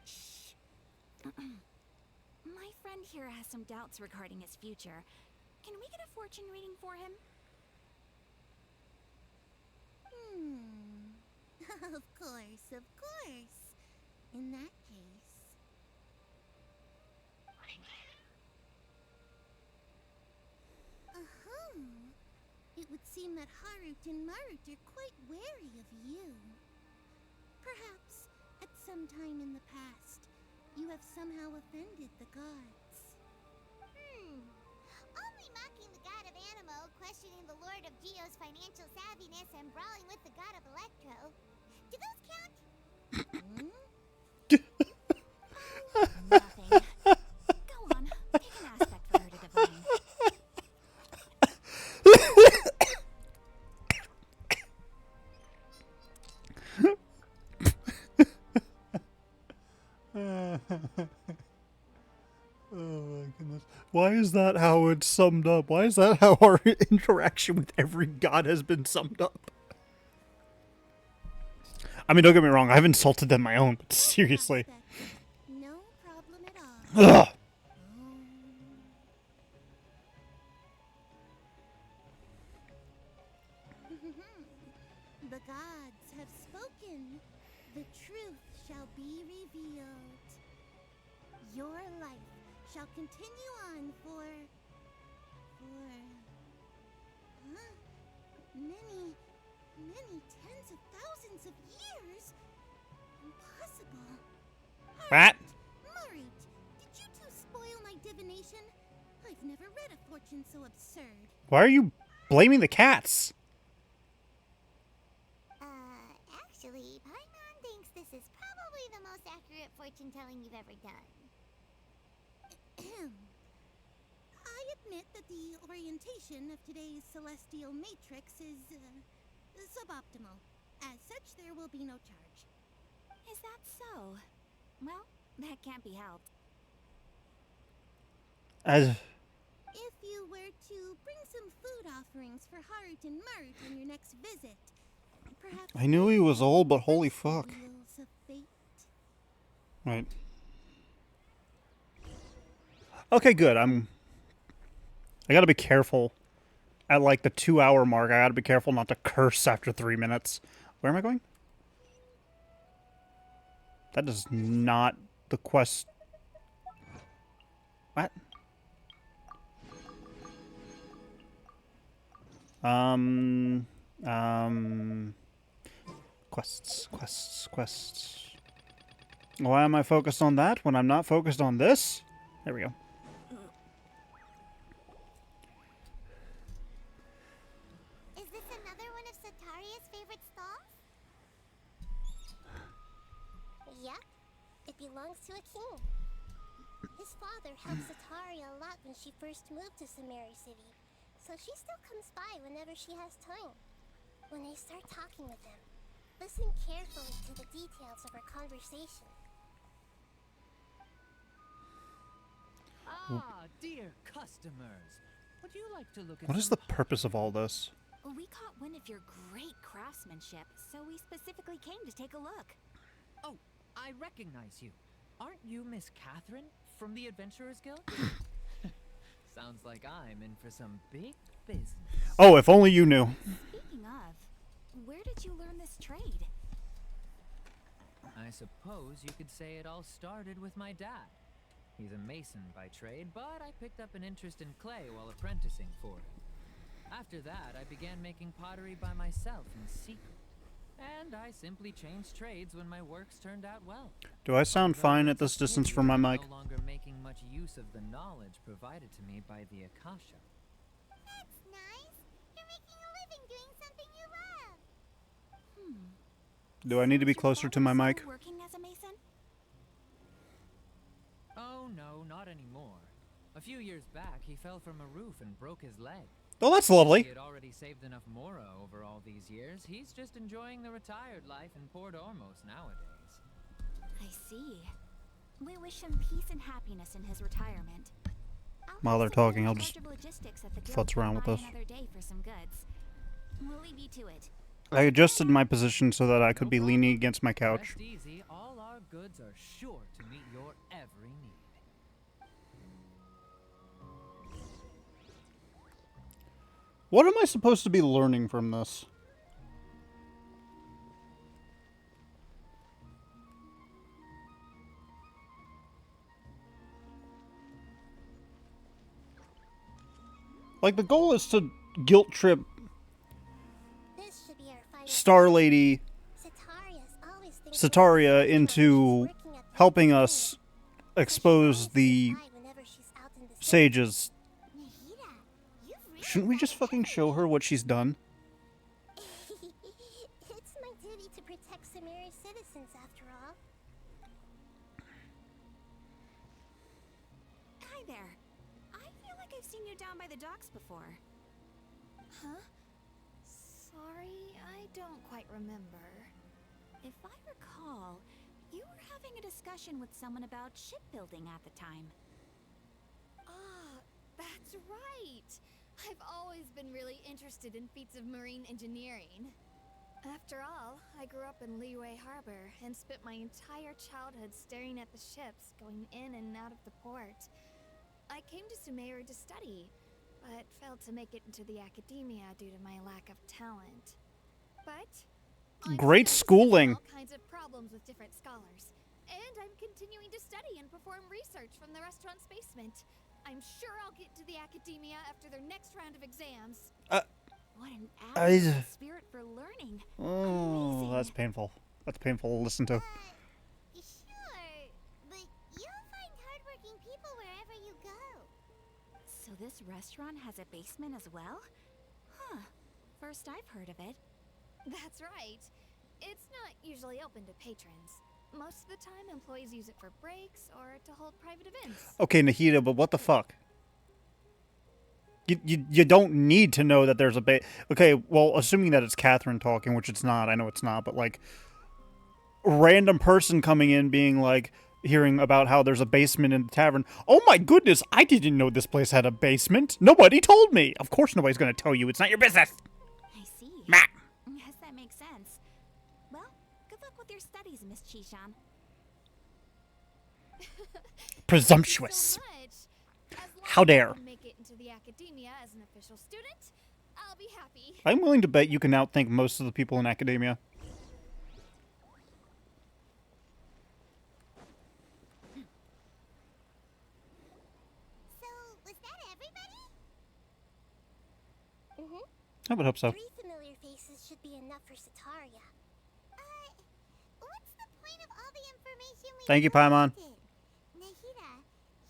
Shh. My friend here has some doubts regarding his future. Can we get a fortune reading for him? Of course, of course. In that case... It would seem that Harut and Marut are quite wary of you. Perhaps, at some time in the past, you have somehow offended the gods. Only mocking the god of Animo, questioning the lord of Geo's financial savviness, and brawling with the god of Electro. Do those count? Nothing. Go on, pick an aspect for her to divine. Oh my goodness. Why is that how it's summed up? Why is that how our interaction with every god has been summed up? I mean, don't get me wrong, I've insulted them my own, but seriously. No problem at all. Ugh. The gods have spoken. The truth shall be revealed. Your life shall continue on for many tens of thousands of years. Impossible. What? Marut, did you two spoil my divination? I've never read a fortune so absurd. Why are you blaming the cats? Actually, Paimon thinks this is probably the most accurate fortune telling you've ever done. I admit that the orientation of today's celestial matrix is suboptimal. As such, there will be no charge. Is that so? Well, that can't be helped. If you were to bring some food offerings for Harut and Marut on your next visit, perhaps I knew he was old, but holy fuck. wheels of fate. Right. Okay, good. I gotta be careful. At like the 2-hour mark, I gotta be careful not to curse after 3 minutes. Where am I going? That is not the quest. What? Quests. Why am I focused on that when I'm not focused on this? There we go. Is this another one of Sataria's favorite stalls? Yep. It belongs to a king. His father helped Sataria a lot when she first moved to Samari City, so she still comes by whenever she has time. When I start talking with them, listen carefully to the details of our conversation. Ah, dear customers. Would you like to look at What is the purpose of all this? We caught wind of your great craftsmanship, so we specifically came to take a look. Oh, I recognize you. Aren't you Miss Catherine from the Adventurers Guild? Sounds like I'm in for some big business. Oh, if only you knew. Speaking of, where did you learn this trade? I suppose you could say it all started with my dad. He's a mason by trade, but I picked up an interest in clay while apprenticing for him. After that, I began making pottery by myself in secret. And I simply changed trades when my works turned out well. Do I sound fine at this distance from my mic? I'm no longer making much use of the knowledge provided to me by the Akasha. That's nice. You're making a living doing something you love. Do I need to be closer to my mic? Working as a mason? Oh no, not anymore. A few years back, he fell from a roof and broke his leg. Oh, that's lovely. He had already saved enough Mora over all these years. He's just enjoying the retired life in Port Ormos nowadays. I see. We wish him peace and happiness in his retirement. While they're talking, I'll just futz around with this. Another day for some goods. We'll leave you to it. I adjusted my position so that I could be leaning against my couch. Rest easy. All our goods are sure to meet your every need. What am I supposed to be learning from this? Like, the goal is to guilt trip This should be our final Star Lady Sataria's always thinking Sataria she's into working at the helping academia. us So she expose always the says bye whenever she's out in the city. sages. Nahida, you've really Shouldn't we just got fucking show her what she's done? It's my duty to protect Samari's citizens, after all. Hi there. I feel like I've seen you down by the docks before. Huh? Sorry, I don't quite remember. If I recall, you were having a discussion with someone about shipbuilding at the time. Ah, that's right! I've always been really interested in feats of marine engineering. After all, I grew up in Liyue Harbor and spent my entire childhood staring at the ships going in and out of the port. I came to Sumeru to study, but failed to make it into the academia due to my lack of talent. But I'm Great still schooling. discussing all kinds of problems with different scholars, and I'm continuing to study and perform research from the restaurant's basement. I'm sure I'll get to the academia after their next round of exams. What an I- admirable spirit for learning. Oh, that's painful. That's painful to listen to. Sure, but you'll find hardworking people wherever you go. So this restaurant has a basement as well? Huh. First I've heard of it. That's right. It's not usually open to patrons. Most of the time, employees use it for breaks or to hold private events. Okay, Nahida, but what the fuck? You don't need to know that there's a Okay, well, assuming that it's Catherine talking, which it's not. I know it's not, but like, random person coming in being like, hearing about how there's a basement in the tavern. Oh my goodness, I didn't know this place had a basement. Nobody told me. Of course nobody's gonna tell you. It's not your business. I see. Meh. Yes, that makes sense. Well, good luck with your studies, Miss Chishan. Presumptuous. So much. As long How as I dare. can make it into the academia as an official student, I'll be happy. I'm willing to bet you can outthink most of the people in academia. So, was that everybody? I would hope so. 3 familiar faces should be enough for Sataria. What's the point of all the information we Thank you, Paimon. collected? Nahida,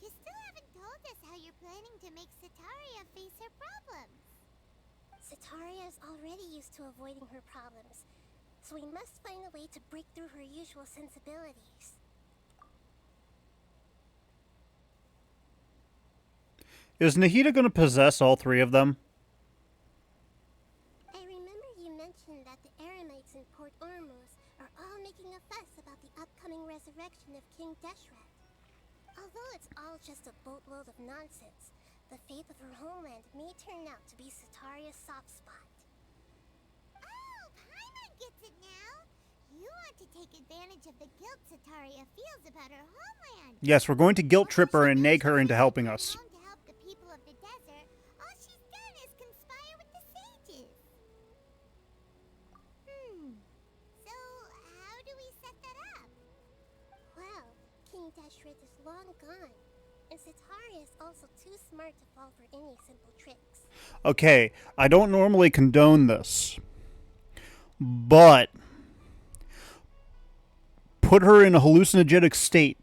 you still haven't told us how you're planning to make Sataria face her problems. Sataria is already used to avoiding her problems, so we must find a way to break through her usual sensibilities. Is Nahida gonna possess all 3 of them? I remember you mentioned that the Eremites in Port Ormuz are all making a fuss about the upcoming resurrection of King Deshret. Although it's all just a boatload of nonsense, the fate of her homeland may turn out to be Sataria's soft spot. Oh, Paimon gets it now! You want to take advantage of the guilt Sataria feels about her homeland! Yes, we're going to guilt trip her and nag her into helping us. Known to help the people of the desert, all she's done is conspire with the sages. So how do we set that up? Well, King Deshret is long gone, and Sataria is also too smart to fall for any simple tricks. Okay, I don't normally condone this, but put her in a hallucinogenic state.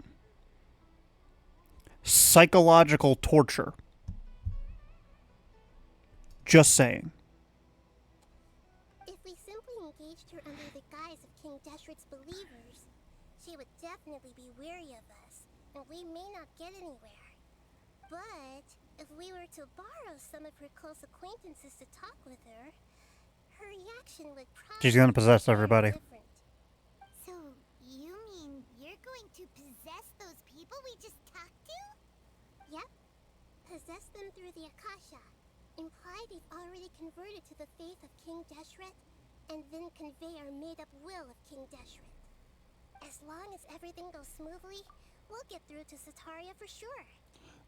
Psychological torture. Just saying. If we simply engaged her under the guise of King Deshret's believers, she would definitely be weary of us, and we may not get anywhere. But if we were to borrow some of her close acquaintances to talk with her, her reaction would probably She's gonna possess be very everybody. different. So, you mean you're going trying to possess those people we just talked to? Yep. Possess them through the Akasha. Imply they've already converted to the faith of King Deshret, and then convey our made-up will of King Deshret. As long as everything goes smoothly, we'll get through to Sataria for sure.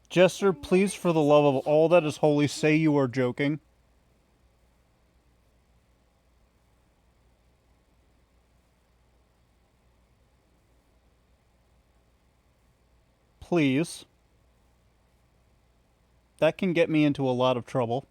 Jester, please, for the love of all that is holy, say you are joking. Please. That can get me into a lot of trouble.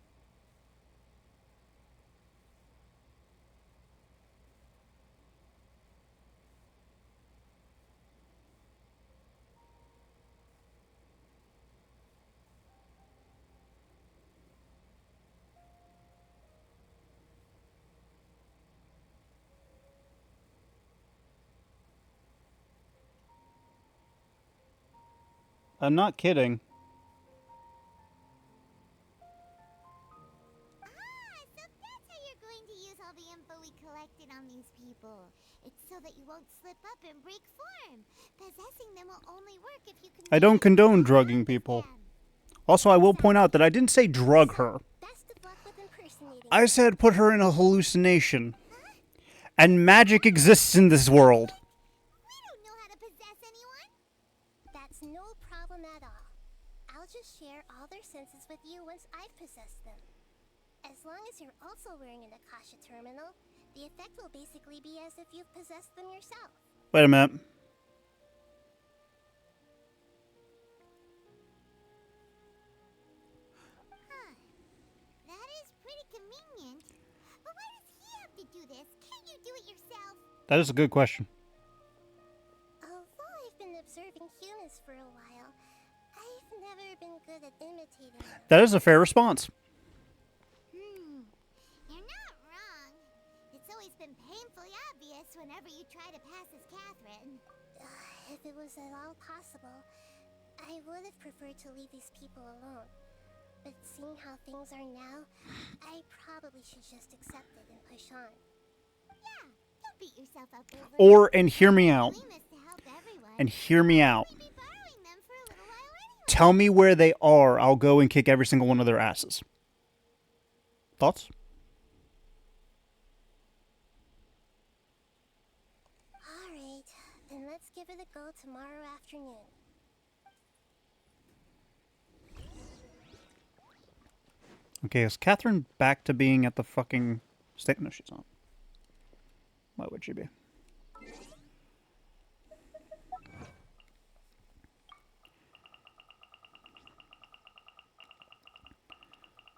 I'm not kidding. So that's how you're going to use all the info we collected on these people. It's so that you won't slip up and break form. Possessing them will only work if you can. I don't condone drugging people. Also, I will point out that I didn't say drug her. Best of luck with impersonating. I said put her in a hallucination. And magic exists in this world. We don't know how to possess anyone. That's no problem at all. I'll just share all their senses with you once I've possessed them. As long as you're also wearing an Akasha terminal, the effect will basically be as if you've possessed them yourself. Wait a minute. Huh. That is pretty convenient. But why does he have to do this? Can't you do it yourself? That is a good question. Although I've been observing humans for a while, I've never been good at imitating them. That is a fair response. You're not wrong. It's always been painfully obvious whenever you try to pass as Catherine. If it was at all possible, I would have preferred to leave these people alone. But seeing how things are now, I probably should just accept it and push on. Yeah, don't beat yourself up over it. Or, and hear me out. Willingness to help everyone. And hear me out. We'd be borrowing them for a little while anyway. Tell me where they are. I'll go and kick every single one of their asses. Thoughts? Alright, then let's give it a go tomorrow afternoon. Okay, is Catherine back to being at the fucking state? No, she's not. Why would she be?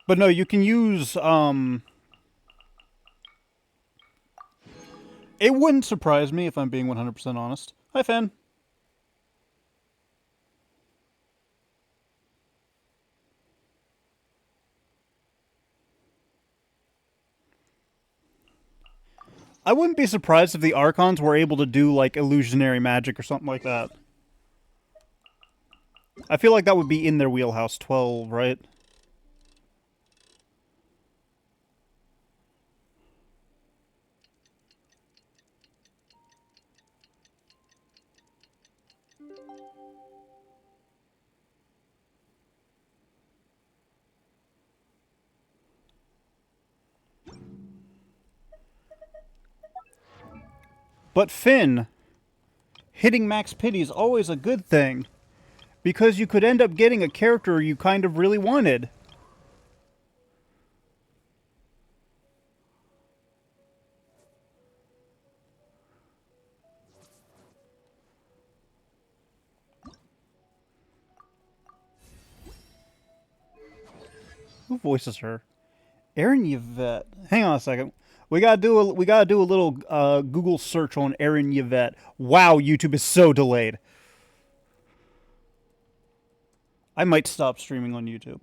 But no, you can use, it wouldn't surprise me if I'm being 100% honest. Hi, Finn. I wouldn't be surprised if the Archons were able to do, like, illusionary magic or something like that. I feel like that would be in their wheelhouse, 12, right? But Finn, hitting max pity is always a good thing, because you could end up getting a character you kind of really wanted. Who voices her? Erin Yvette. Hang on a second. We gotta do a little Google search on Erin Yvette. Wow, YouTube is so delayed. I might stop streaming on YouTube.